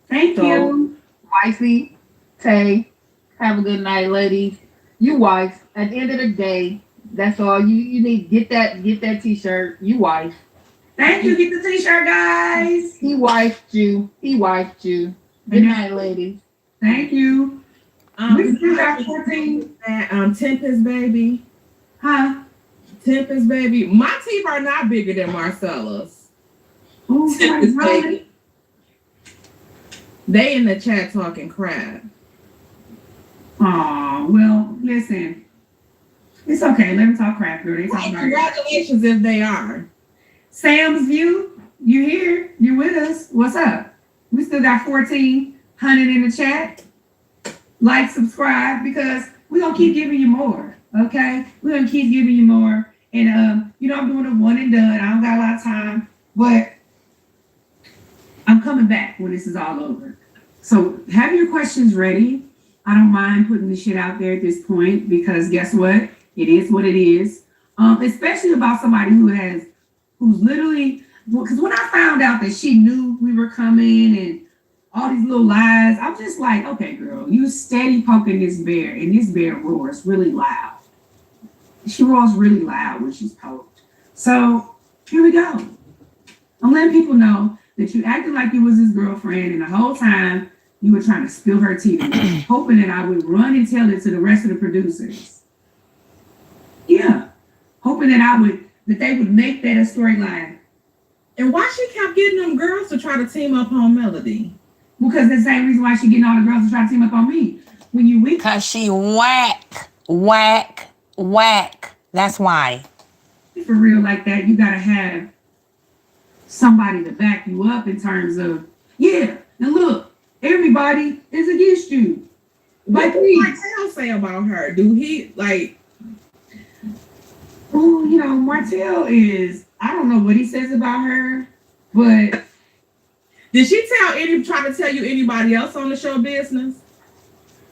Thank you. Wifey, Tay, have a good night, ladies. You wife. At the end of the day, that's all you need. Get that t-shirt. You wife. Thank you. Get the t-shirt, guys. He wifed you. Good night, ladies. Thank you. We still got 14. Tempest baby. Huh? Tempest baby. My teeth are not bigger than Marcella's. Ooh, Tempest baby. They in the chat talking crap. Oh, well, listen. It's okay. Let them talk crap, girl. They talk about Congratulations if they are. Sam's View, you here? You with us? What's up? We still got 1,400 in the chat. Like, subscribe, because we're going to keep giving you more, okay? We're going to keep giving you more. And, I'm doing a one and done. I don't got a lot of time, but I'm coming back when this is all over. So have your questions ready. I don't mind putting the shit out there at this point, because guess what? It is what it is. Especially about somebody who's literally, because when I found out that she knew we were coming and all these little lies, I'm just like, okay, girl, you steady poking this bear, and this bear roars really loud. She roars really loud when she's poked. So here we go. I'm letting people know that you acted like you was his girlfriend, and the whole time you were trying to spill her tea, hoping that I would run and tell it to the rest of the producers. Yeah, hoping that they would make that a storyline. And why she kept getting them girls to try to team up on Melody? Because the same reason why she getting all the girls to try to team up on me. When you weak. Because she whack. That's why. For real like that, you gotta have somebody to back you up in terms of, yeah, and look, everybody is against you. What did Martell say about her? Do he like? Oh, Martell is, I don't know what he says about her, but did she try to tell you anybody else on the show business?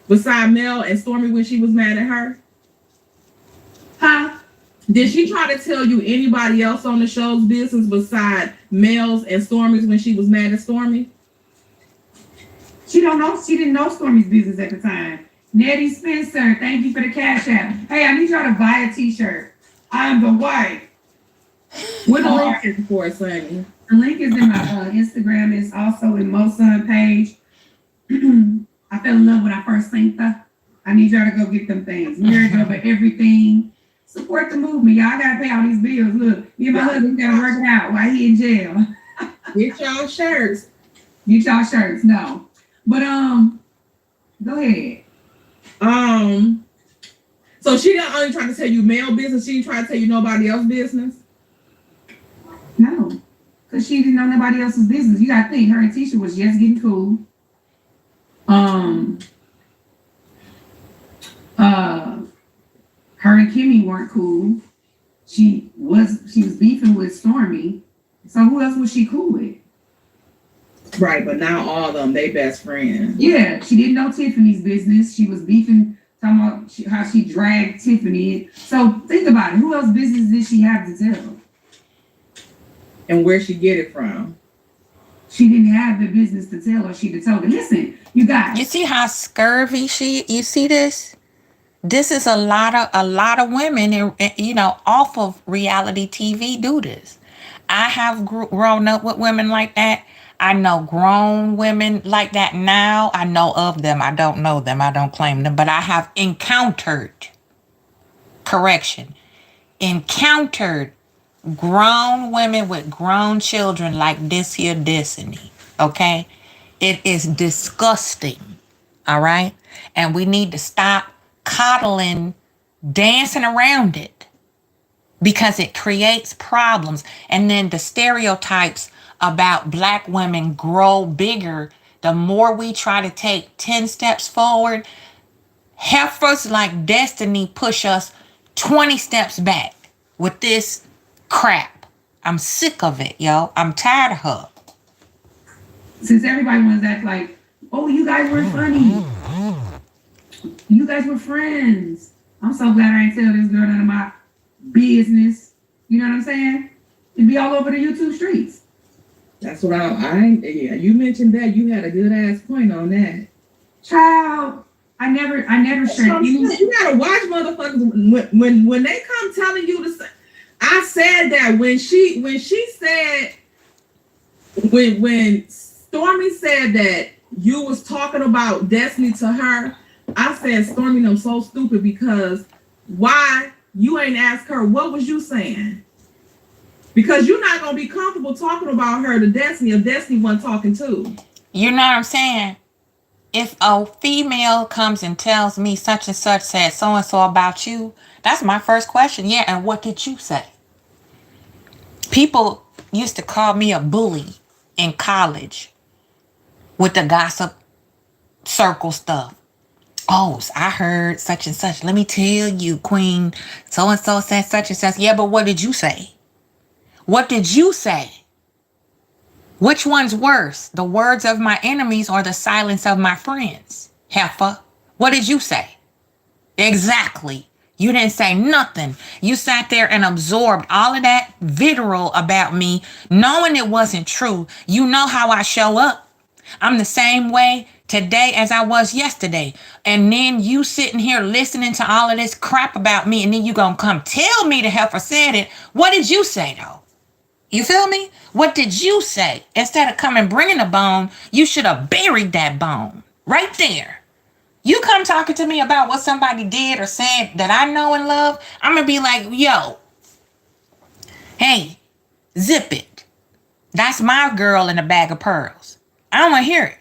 Besides Mel and Stormy when she was mad at her? Huh? Did she try to tell you anybody else on the show's business besides Mel's and Stormy's when she was mad at Stormy? She don't know. She didn't know Stormy's business at the time. Nettie Spencer, thank you for the cash app. Hey, I need y'all to buy a t-shirt. I'm the wife. What the link is for, Sunny? The link is in my Instagram. It's also in Mosun page. I fell in love when I first synced her. I need y'all to go get them things. Marriage over everything. Support the movement. Y'all gotta pay all these bills. Look, me and my husband gotta work it out while he in jail. Get y'all shirts. No. But go ahead. So she not only trying to tell you male business, she didn't try to tell you nobody else's business? No. Because she didn't know nobody else's business. You gotta think her and Tisha was just getting cool. Her and Kimmy weren't cool. She was beefing with Stormy. So who else was she cool with? Right, but now all of them, they best friends. Yeah, she didn't know Tiffany's business. She was beefing, talking about how she dragged Tiffany in. So think about it. Who else business did she have to tell? And where she get it from? She didn't have the business to tell her. She'd have told her, listen, you guys. You see how scurvy you see this? This is a lot of women, and off of reality TV do this. I have grown up with women like that. I know grown women like that now. I know of them. I don't know them. I don't claim them. But I have encountered grown women with grown children like this here Destiny. Okay? It is disgusting. All right? And we need to stop coddling, dancing around it, because it creates problems. And then the stereotypes about Black women grow bigger the more we try to take 10 steps forward. Heifers like Destiny push us 20 steps back with this crap. I'm sick of it, yo. I'm tired of her. Since everybody wants to act like, oh, you guys were funny. You guys were friends. I'm so glad I ain't tell this girl none of my business. You know what I'm saying? It'd be all over the YouTube streets. That's what yeah, you mentioned that. You had a good ass point on that. Child, I never shared any. You gotta watch motherfuckers when they come telling you to say. I said that when she said when Stormy said that you was talking about Destiny to her, I said Stormy, I'm so stupid because why you ain't asked her what was you saying? Because you're not gonna be comfortable talking about her to Destiny if Destiny wasn't talking too. You know what I'm saying? If a female comes and tells me such and such said so and so about you, that's my first question. Yeah, and what did you say? People used to call me a bully in college with the gossip circle stuff. Oh, I heard such and such. Let me tell you, Queen, so and so said such and such. Yeah, but what did you say? What did you say? Which one's worse? The words of my enemies or the silence of my friends? Heifer, what did you say? Exactly. You didn't say nothing. You sat there and absorbed all of that vitriol about me, knowing it wasn't true. You know how I show up. I'm the same way today as I was yesterday. And then you sitting here listening to all of this crap about me, and then you gonna come tell me the heifer said it. What did you say though? You feel me? What did you say? Instead of coming bringing a bone, you should have buried that bone right there. You come talking to me about what somebody did or said that I know and love, I'm going to be like, yo, hey, zip it. That's my girl in a bag of pearls. I don't want to hear it.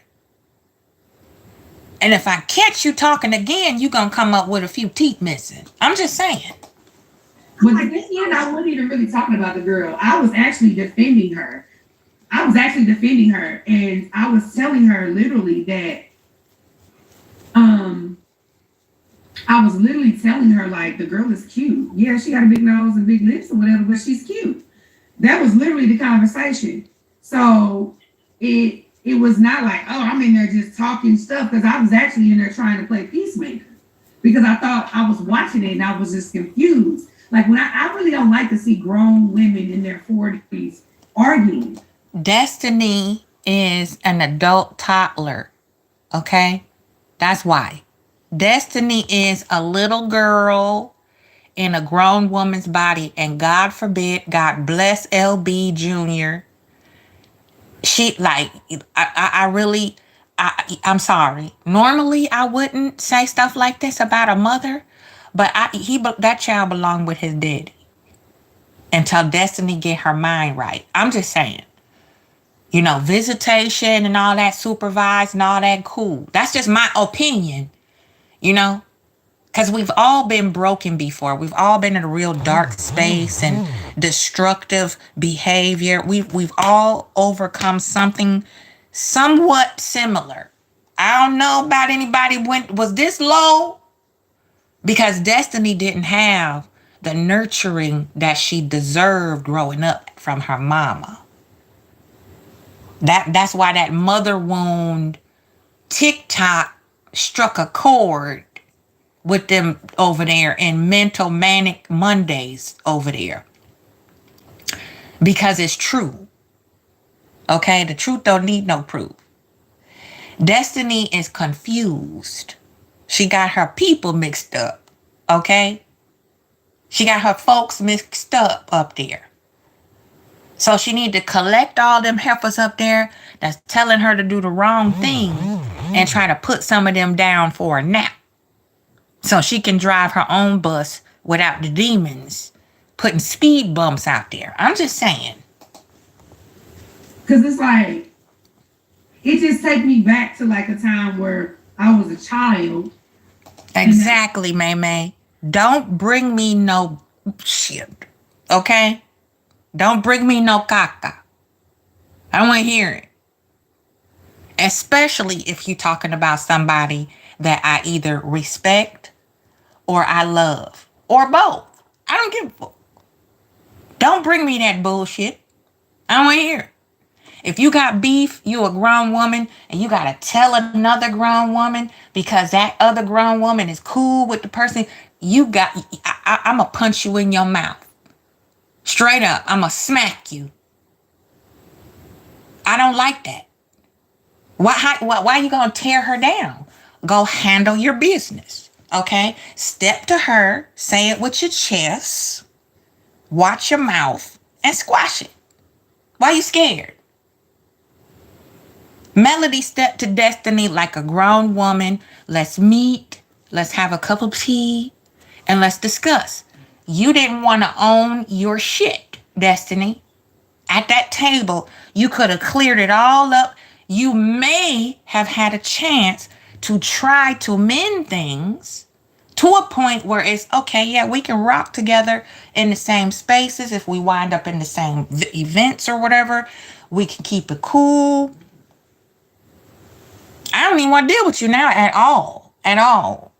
And if I catch you talking again, you going to come up with a few teeth missing. I'm just saying. But at this end, I wasn't even really talking about the girl. I was actually defending her. And I was telling her literally that, I was literally telling her, like, the girl is cute. Yeah, she got a big nose and big lips or whatever, but she's cute. That was literally the conversation. So it was not like, oh, I'm in there just talking stuff, because I was actually in there trying to play peacemaker. Because I thought I was watching it and I was just confused. Like, when I really don't like to see grown women in their 40s arguing. Destiny is an adult toddler, okay? That's why. Destiny is a little girl in a grown woman's body, and God forbid, God bless LB Jr. She, like, I'm sorry. Normally, I wouldn't say stuff like this about a mother, but that child belonged with his daddy until Destiny get her mind right. I'm just saying. You know, visitation and all that, supervised and all that, cool. That's just my opinion, you know, because we've all been broken before. We've all been in a real dark space and destructive behavior. We've all overcome something somewhat similar. I don't know about anybody was this low, because Destiny didn't have the nurturing that she deserved growing up from her mama. That's why that mother wound TikTok struck a chord with them over there in mental manic Mondays over there. Because it's true. Okay? The truth don't need no proof. Destiny is confused. She got her people mixed up. Okay? She got her folks mixed up there. So she need to collect all them heifers up there that's telling her to do the wrong thing and try to put some of them down for a nap. So she can drive her own bus without the demons putting speed bumps out there. I'm just saying. Because it's like, it just takes me back to like a time where I was a child. Exactly, May. Don't bring me no shit. Okay? Don't bring me no caca. I don't want to hear it. Especially if you're talking about somebody that I either respect or I love. Or both. I don't give a fuck. Don't bring me that bullshit. I don't want to hear it. If you got beef, you a grown woman, and you gotta tell another grown woman because that other grown woman is cool with the person, I'ma punch you in your mouth. Straight up, I'ma smack you. I don't like that. Why you gonna tear her down? Go handle your business, okay? Step to her, say it with your chest, watch your mouth, and squash it. Why you scared? Melody stepped to Destiny like a grown woman. Let's meet, let's have a cup of tea, and let's discuss. You didn't want to own your shit, Destiny. At that table, you could have cleared it all up. You may have had a chance to try to mend things to a point where it's okay, yeah, we can rock together in the same spaces. If we wind up in the same events or whatever, we can keep it cool. I don't even want to deal with you now at all. At all.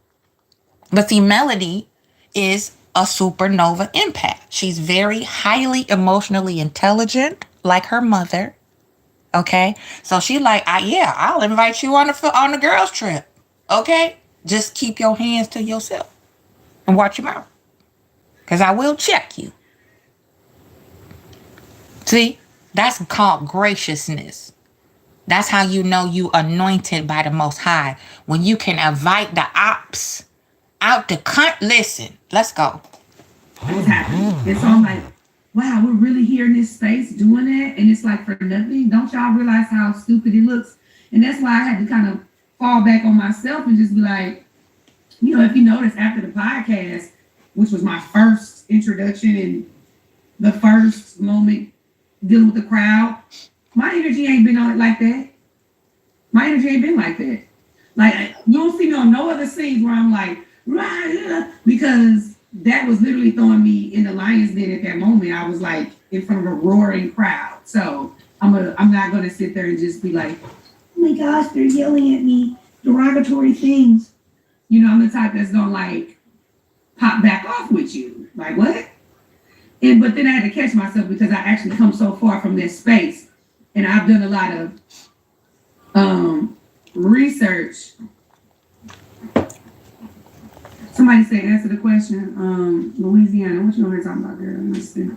But see, Melody is a supernova empath. She's very highly emotionally intelligent, like her mother. Okay? So she like, yeah, I'll invite you on the girls trip. Okay? Just keep your hands to yourself and watch your mouth. Because I will check you. See? That's called graciousness. That's how you know you anointed by the Most High. When you can invite the ops out the listen, let's go. It's happening. And so I'm like, wow, we're really here in this space doing that. And it's like for nothing. Don't y'all realize how stupid it looks? And that's why I had to kind of fall back on myself and just be like, you know, if you notice after the podcast, which was my first introduction and the first moment dealing with the crowd, my energy ain't been on it like that. My energy ain't been like that. Like, you don't see me on no other scenes where I'm like, rah, because that was literally throwing me in the lion's den at that moment. I was like in front of a roaring crowd. So I'm not gonna sit there and just be like, oh my gosh, they're yelling at me derogatory things. You know, I'm the type that's gonna like pop back off with you. Like, what? But then I had to catch myself because I actually come so far from this space. And I've done a lot of research. Somebody said, answer the question. Louisiana, what you over here talking about, girl? Let's see.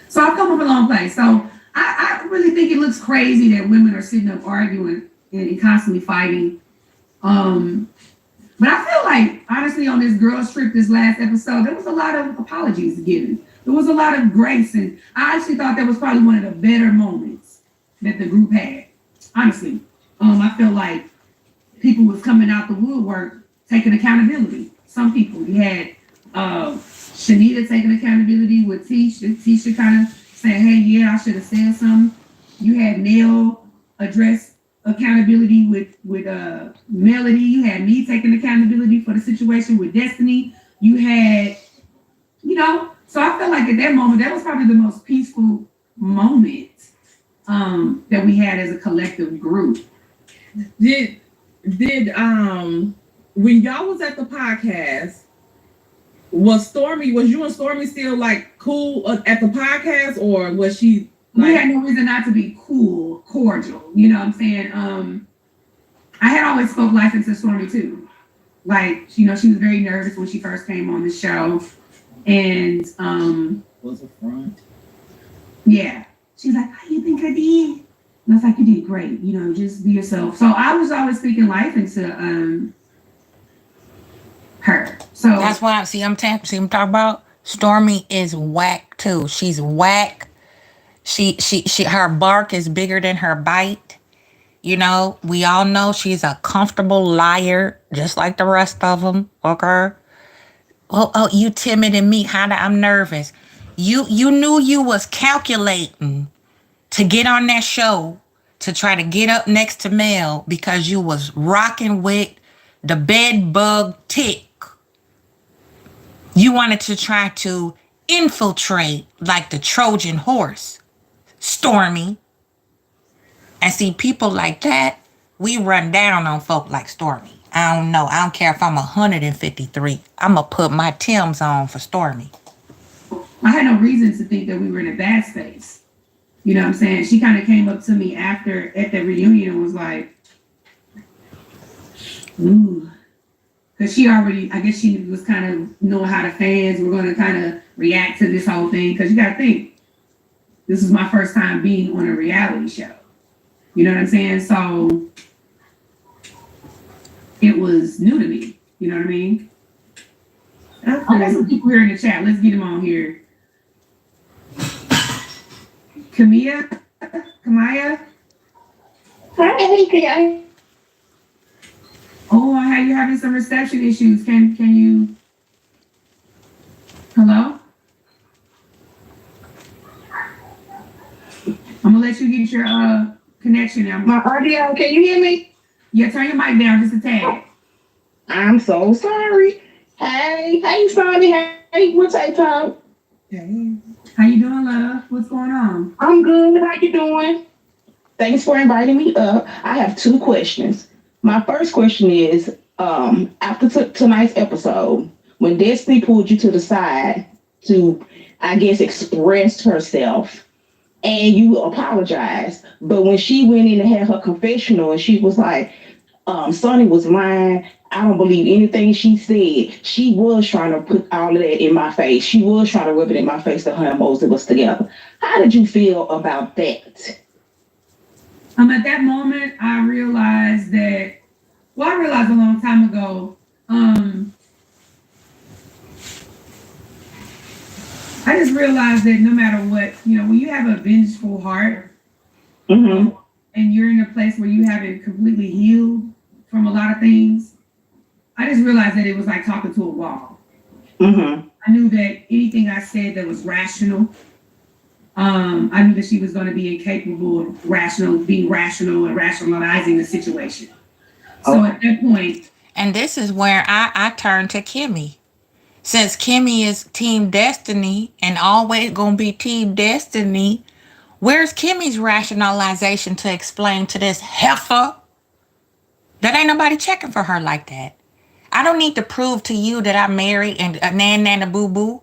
So I've come from a long place. So I really think it looks crazy that women are sitting up arguing and constantly fighting. But I feel like, honestly, on this girls trip, this last episode, there was a lot of apologies given. There was a lot of grace. And I actually thought that was probably one of the better moments that the group had. Honestly, I feel like people was coming out the woodwork taking accountability. Some people, you had Shanita taking accountability with Tisha. Tisha kind of saying, hey, yeah, I should have said something. You had Nell address accountability with Melody. You had me taking accountability for the situation with Destiny. You had, you know, so I felt like at that moment, that was probably the most peaceful moment that we had as a collective group. Did when y'all was at the podcast, was you and Stormy still like cool at the podcast, or was she like, we had no reason not to be cool, cordial, you know what I'm saying? I had always spoke life into Stormy too. Like, you know, she was very nervous when she first came on the show. And was a front. Yeah. She's like, how you think I did? And I was like, you did great. You know, just be yourself. So I was always speaking life into her. So that's why I'm talking about. Stormy is whack too. She's whack. She her bark is bigger than her bite. You know, we all know she's a comfortable liar, just like the rest of them. Okay. Oh, you timid and meek. I'm nervous. You knew you was calculating to get on that show to try to get up next to Mel because you was rocking with the bed bug tick. You wanted to try to infiltrate like the Trojan horse, Stormy. And see, people like that, we run down on folk like Stormy. I don't know. I don't care if I'm 153. I'm going to put my Timbs on for Stormy. I had no reason to think that we were in a bad space. You know what I'm saying? She kind of came up to me after at the reunion and was like, ooh. Because she already, I guess she was kind of knowing how the fans were going to kind of react to this whole thing. Because you got to think, this is my first time being on a reality show. You know what I'm saying? So it was new to me. You know what I mean? I got some people here in the chat. Let's get them on here. Kamaya? Hey, Oh, how you having some reception issues? Can you? Hello? I'm gonna let you get your connection now. my audio, can you hear me? Yeah, turn your mic down just a tad. I'm so sorry. Hey, Sunni. Hey, what's up, Tom? How you doing, love? What's going on? I'm good. How you doing? Thanks for inviting me up. I have two questions. My first question is, after tonight's episode, when Destiny pulled you to the side to, I guess, express herself, and you apologized, but when she went in and had her confessional, and she was like, Sunni was lying. I don't believe anything she said. She was trying to put all of that in my face. She was trying to rub it in my face that her and Moses was together. How did you feel about that? At that moment, I realized that. Well, I realized a long time ago. I just realized that no matter what, when you have a vengeful heart, Mm-hmm. and you're in a place where you haven't completely healed from a lot of things, I just realized that it was like talking to a wall. Mm-hmm. I knew that anything I said that was rational, I knew that she was going to be incapable of being rational and rationalizing the situation. So at that point, And this is where I turn to Kimmy. Since Kimmy is Team Destiny and always gonna be Team Destiny, where's Kimmy's rationalization to explain to this heifer that ain't nobody checking for her like that? I don't need to prove to you that I'm married and a nana boo boo.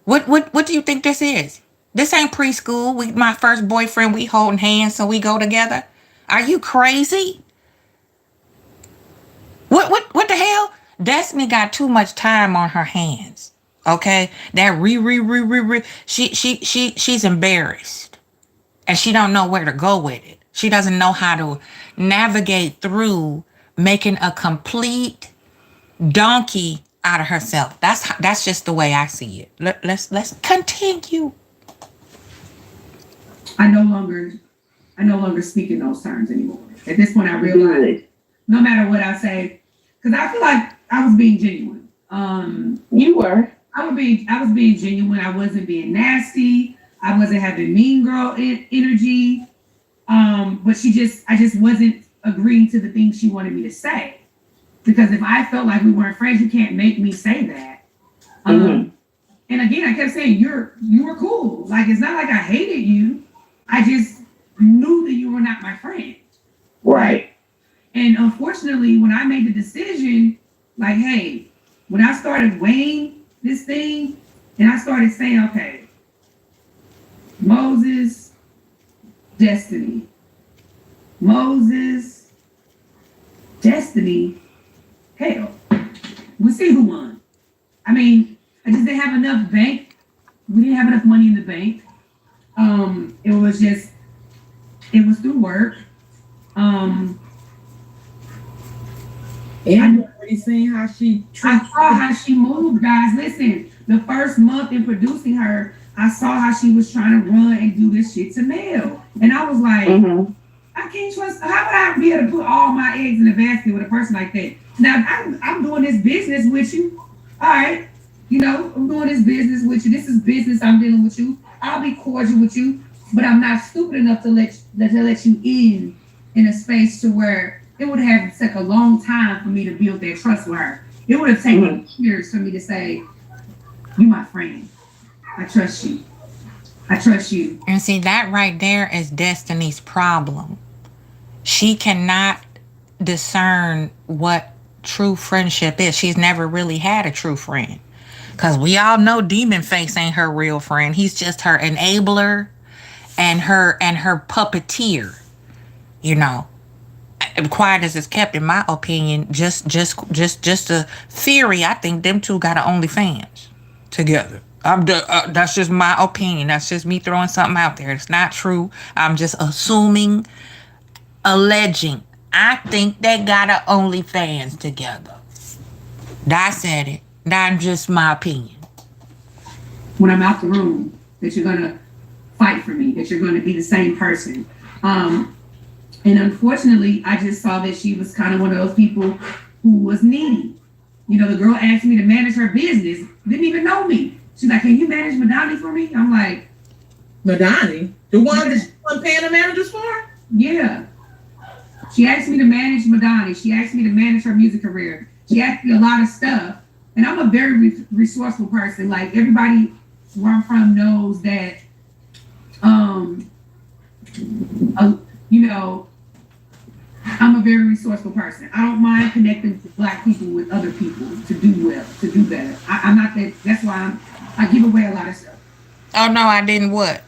What do you think this is? This ain't preschool. My first boyfriend, we holding hands so we go together. Are you crazy? What the hell? Destiny got too much time on her hands. Okay? That she's embarrassed. And she don't know where to go with it. She doesn't know how to navigate through making a complete donkey out of herself. That's just the way I see it. Let's continue. I no longer speak in those terms anymore. At this point, I realize no matter what I say, because I feel like I was being genuine. You were. I was being genuine. I wasn't being nasty. I wasn't having mean girl energy. But I just wasn't agreeing to the things she wanted me to say. Because if I felt like we weren't friends, you can't make me say that. And again, I kept saying you were cool. Like, it's not like I hated you. I just knew that you were not my friend. Right. And unfortunately, when I made the decision, like, hey, when I started weighing this thing, and I started saying, okay, Moses, Destiny. Moses, Destiny, hell, we'll see who won. I mean, I just didn't have enough bank. We didn't have enough money in the bank. It was through work. And you already seen how she I saw how she moved, guys. Listen, the first month in producing her, I saw how she was trying to run and do this shit to Mel. And I was like, I can't trust, how would I be able to put all my eggs in a basket with a person like that? Now, I'm doing this business with you. All right. I'm doing this business with you. This is business I'm dealing with you. I'll be cordial with you, but I'm not stupid enough to let you in a space to where it would have taken a long time for me to build that trust with her. It would have taken years for me to say, you my friend. I trust you. I trust you. And see, that right there is Destiny's problem. She cannot discern what true friendship is. She's never really had a true friend. Because we all know Demon Face ain't her real friend. He's just her enabler and her puppeteer. You know, quiet as it's kept, in my opinion, just a theory. I think them two got an OnlyFans together. That's just my opinion. That's just me throwing something out there. It's not true. I'm just assuming, alleging. I think they got an OnlyFans together. I said it. That's just my opinion. When I'm out the room, that you're gonna fight for me, that you're gonna be the same person. And unfortunately, I just saw that she was kind of one of those people who was needy. You know, the girl asked me to manage her business, didn't even know me. She's like, "Can you manage Madani for me?" I'm like, Madani? The one that she wasn't paying the managers for? "Yeah." She asked me to manage Madani. She asked me to manage her music career. She asked me a lot of stuff. And I'm a very resourceful person. Like, everybody where I'm from knows that, you know, I'm a very resourceful person. I don't mind connecting to Black people with other people to do well, to do better. I'm not that. That's why I give away a lot of stuff. Oh, no, I didn't what?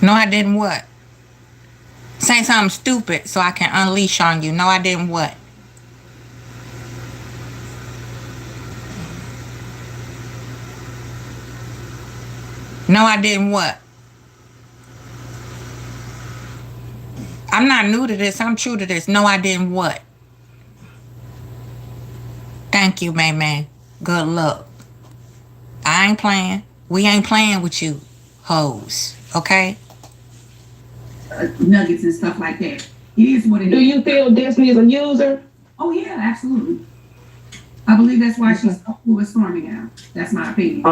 No, I didn't what? Say something stupid so I can unleash on you. No, I didn't what? No, I didn't what? I'm not new to this. I'm true to this. No, I didn't what? Thank you, man. Good luck. I ain't playing. We ain't playing with you, hoes. Okay? Nuggets and stuff like that. It is what it is. Do you feel Destiny is a user? Oh, yeah, absolutely. I believe that's why she's so cool with Stormy now. That's my opinion.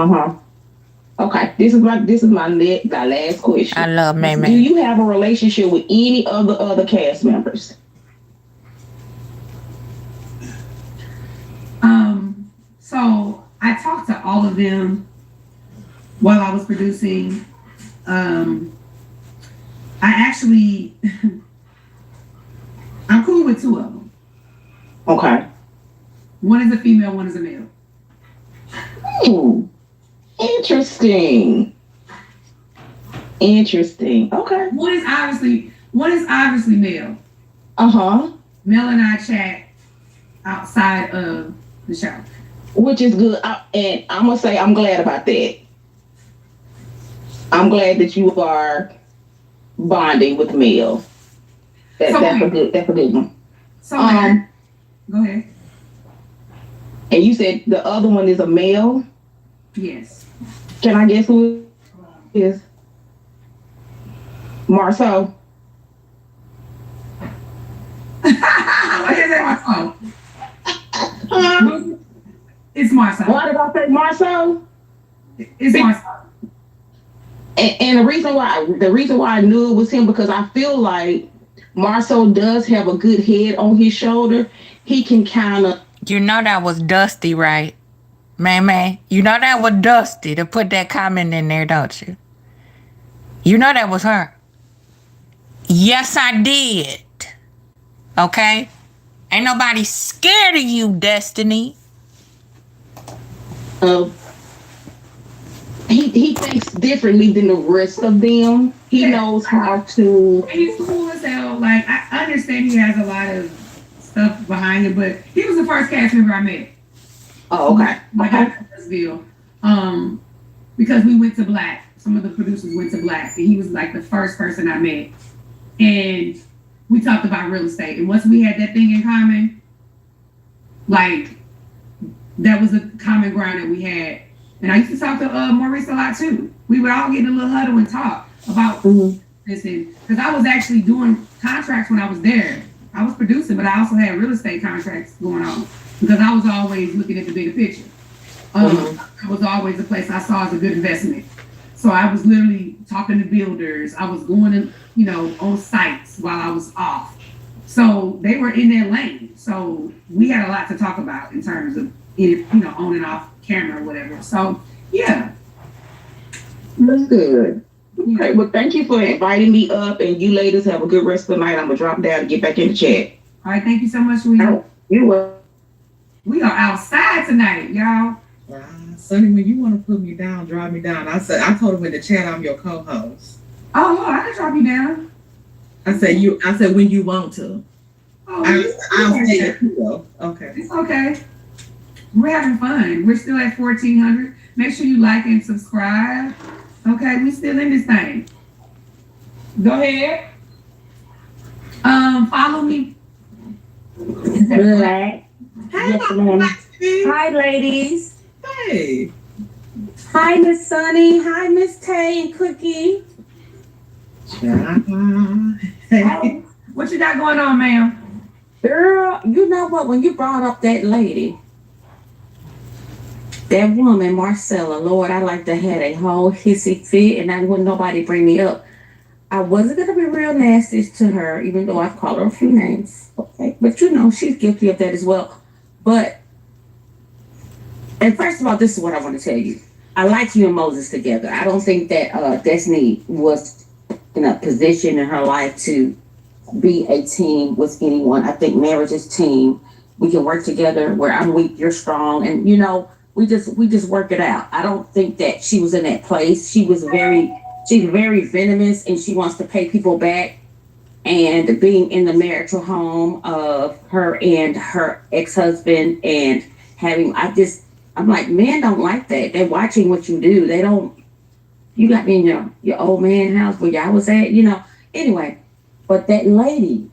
Okay, this is my last question. I love May. Do you have a relationship with any other cast members? So I talked to all of them while I was producing. I actually, I'm cool with two of them. Okay. One is a female, one is a male. Interesting. Okay. One is obviously male. Mel and I chat outside of the show, which is good. And I'm gonna say I'm glad about that. I'm glad that you are bonding with Mel. That's a good one. So go ahead. And you said the other one is a male? Yes. Can I guess who it is? Marceau. What is it, Marceau? It's Marceau. Why did I say Marceau? It's Marceau. And the reason why I knew it was him, because I feel like Marceau does have a good head on his shoulder. He can kind of... You know that was Dusty, right? Man. You know that was Dusty to put that comment in there, don't you? You know that was her. Yes, I did. Okay? Ain't nobody scared of you, Destiny. He thinks differently than the rest of them. He knows how to... He's cool as hell. Like, I understand he has a lot of stuff behind it, but he was the first cast member I met. Oh, okay. Because we went to Black. Some of the producers went to Black, and he was like the first person I met. And we talked about real estate. And once we had that thing in common, like, that was a common ground that we had. And I used to talk to Maurice a lot too. We would all get in a little huddle and talk about this thing. Because I was actually doing contracts when I was there. I was producing, but I also had real estate contracts going on because I was always looking at the bigger picture. It was always a place I saw as a good investment. So I was literally talking to builders. I was going to, on sites while I was off. So they were in their lane. So we had a lot to talk about in terms of, on and off camera or whatever. So, yeah. That's good. Okay, well, thank you for inviting me up, and you ladies have a good rest of the night. I'm going to drop down and get back in the chat. All right, thank you so much, Lee. You welcome. We are outside tonight, y'all. Sunny, when you want to put me down, drop me down. I told him in the chat I'm your co-host. Oh, Lord, I can drop you down. I said when you want to. Oh, I'll say it. Okay. It's okay. We're having fun. We're still at 1,400. Make sure you like and subscribe. Okay, we still in this thing. Go ahead. Follow me. Black. Hey, Yes, ma'am. Hi, ladies. Hey. Hi, Miss Sunny. Hi, Miss Tay and Cookie. Hey. What you got going on, ma'am? Girl, you know what? When you brought up that lady, that woman, Marcella, Lord, I like to have a whole hissy fit, and I wouldn't nobody bring me up. I wasn't gonna be real nasty to her, even though I've called her a few names. Okay, but you know she's guilty of that as well. But, and first of all, this is what I want to tell you. I like you and Moses together. I don't think that Destiny was in a position in her life to be a team with anyone. I think marriage is team. We can work together. Where I'm weak, you're strong, and you know we just work it out. I don't think that she was in that place. She's very venomous, and she wants to pay people back. And being in the marital home of her and her ex-husband, and I'm like, men don't like that. They're watching what you do. They don't. You got me in your old man house where y'all was at, you know. Anyway, but that lady,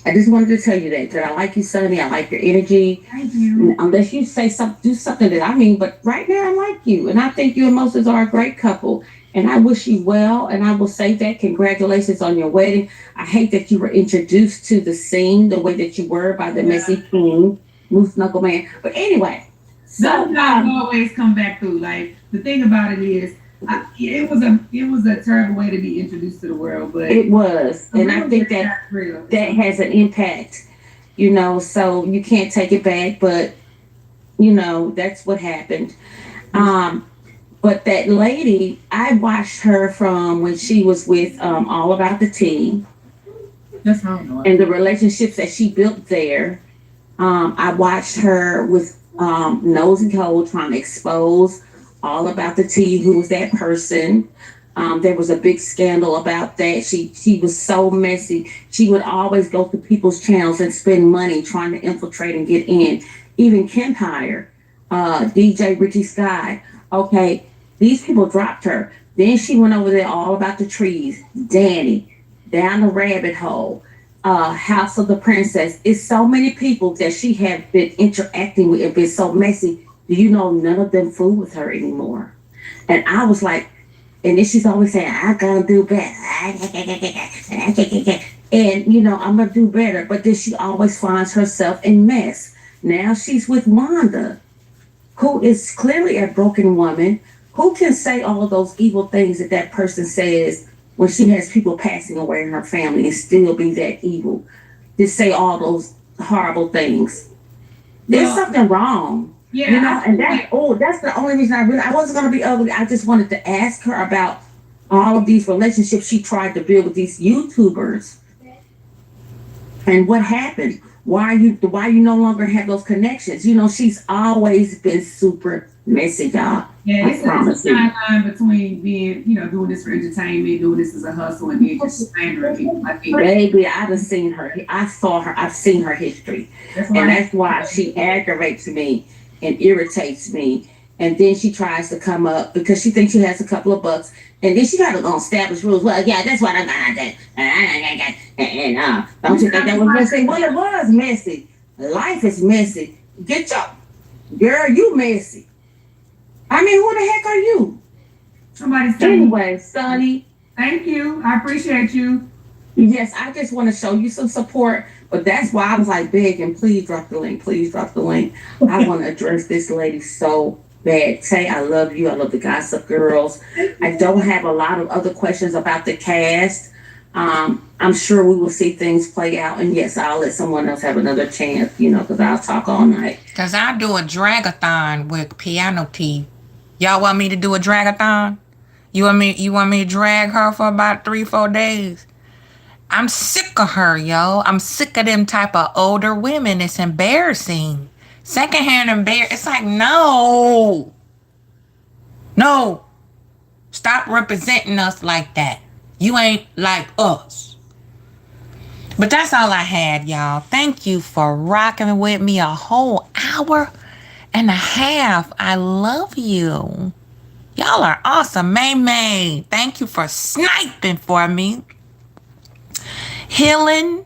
I just wanted to tell you that I like you, Sunny. I like your energy. Thank you. Unless you say do something that I mean, but right now I like you, and I think you and Moses are a great couple. And I wish you well, and I will say that congratulations on your wedding. I hate that you were introduced to the scene the way that you were by the messy king, Moose Knuckle Man. But anyway, so always come back through. Like the thing about it is, it was a terrible way to be introduced to the world, but it was, and I think that has an impact, you know. So you can't take it back, but you know that's what happened. But that lady, I watched her from when she was with All About the Tea. That's how I know. And the relationships that she built there. I watched her with Nose and Cole trying to expose All About the Tea, who was that person. There was a big scandal about that. She was so messy. She would always go to people's channels and spend money trying to infiltrate and get in. Even Kempire, DJ Richie Sky. Okay, these people dropped her. Then she went over there All About the Trees, Danny, Down the Rabbit Hole, House of the Princess. It's so many people that she had been interacting with and been so messy. Do you know none of them fool with her anymore? And I was like, and then she's always saying, I'm gonna do better. And you know, I'm gonna do better. But then she always finds herself in mess. Now she's with Wanda, who is clearly a broken woman, who can say all of those evil things that person says when she has people passing away in her family and still be that evil, to say all those horrible things. There's something wrong. Yeah, you know, and that's the only reason I wasn't gonna be ugly. I just wanted to ask her about all of these relationships she tried to build with these YouTubers. And what happened? Why you no longer have those connections? You know, she's always been super messy, y'all. Yeah, it's a fine line between being, you know, doing this for entertainment, doing this as a hustle, and then just slandering people. I think, baby, I've seen her. I've seen her history, that's why she aggravates me and irritates me. And then she tries to come up because she thinks she has a couple of bucks, and then she got to go establish rules. Well, yeah, that's what I'm gonna do. And don't you think that was messy? Well, it was messy. Life is messy. Get your girl, you messy. I mean, who the heck are you? Somebody's anyway, Sunny. Thank you. I appreciate you. Yes, I just want to show you some support, but that's why I was like begging, please drop the link. Please drop the link. I want to address this lady so bad. Tay, I love you. I love the Gossip Girls. I don't have a lot of other questions about the cast. I'm sure we will see things play out. And yes, I'll let someone else have another chance, you know, because I'll talk all night. Because I do a dragathon with Piano Tea. Y'all want me to do a dragathon? You want me to drag her for about 3-4 days? I'm sick of her, yo. I'm sick of them type of older women. It's embarrassing. Secondhand embarrassed. It's like, no. No. Stop representing us like that. You ain't like us. But that's all I had, y'all. Thank you for rocking with me a whole hour and a half. I love you. Y'all are awesome. May, thank you for sniping for me. Healing,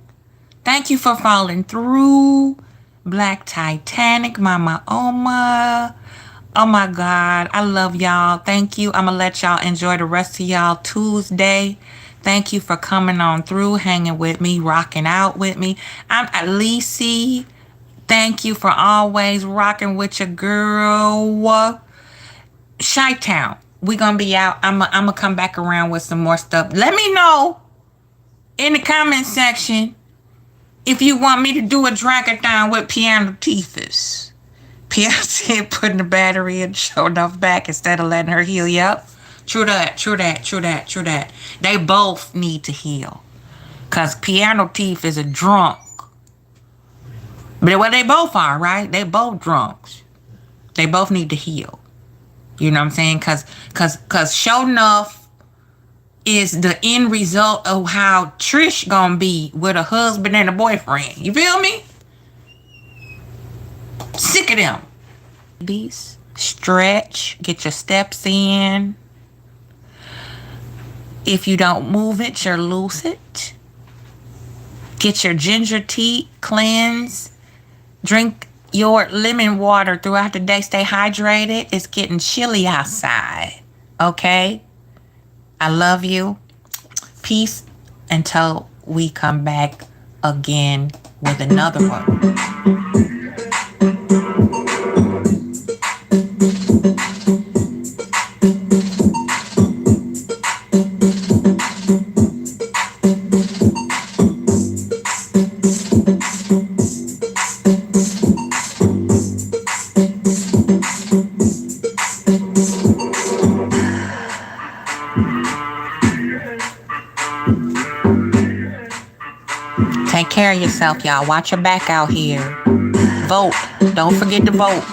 thank you for falling through. Black Titanic, Mama Oma. Oh my God, I love y'all. Thank you. I'm going to let y'all enjoy the rest of y'all Tuesday. Thank you for coming on through, hanging with me, rocking out with me. I'm Alicia. Thank you for always rocking with your girl. Chi-Town. We're going to be out. I'm going to come back around with some more stuff. Let me know in the comment section if you want me to do a drag-a-thon with Piano Teethers. Piano said putting the battery in, showing off back instead of letting her heal you up. True that. They both need to heal. Because Piano Teeth is a drunk. But well, they both are, right? They both drunks. They both need to heal. You know what I'm saying? Because sure enough is the end result of how Trish gonna be with a husband and a boyfriend. You feel me? Sick of them. Beast, stretch, get your steps in. If you don't move it, you're lose it. Get your ginger tea, cleanse. Drink your lemon water throughout the day. Stay hydrated. It's getting chilly outside. Okay? I love you. Peace until we come back again with another one. Take care of yourself, y'all. Watch your back out here. Vote. Don't forget to vote.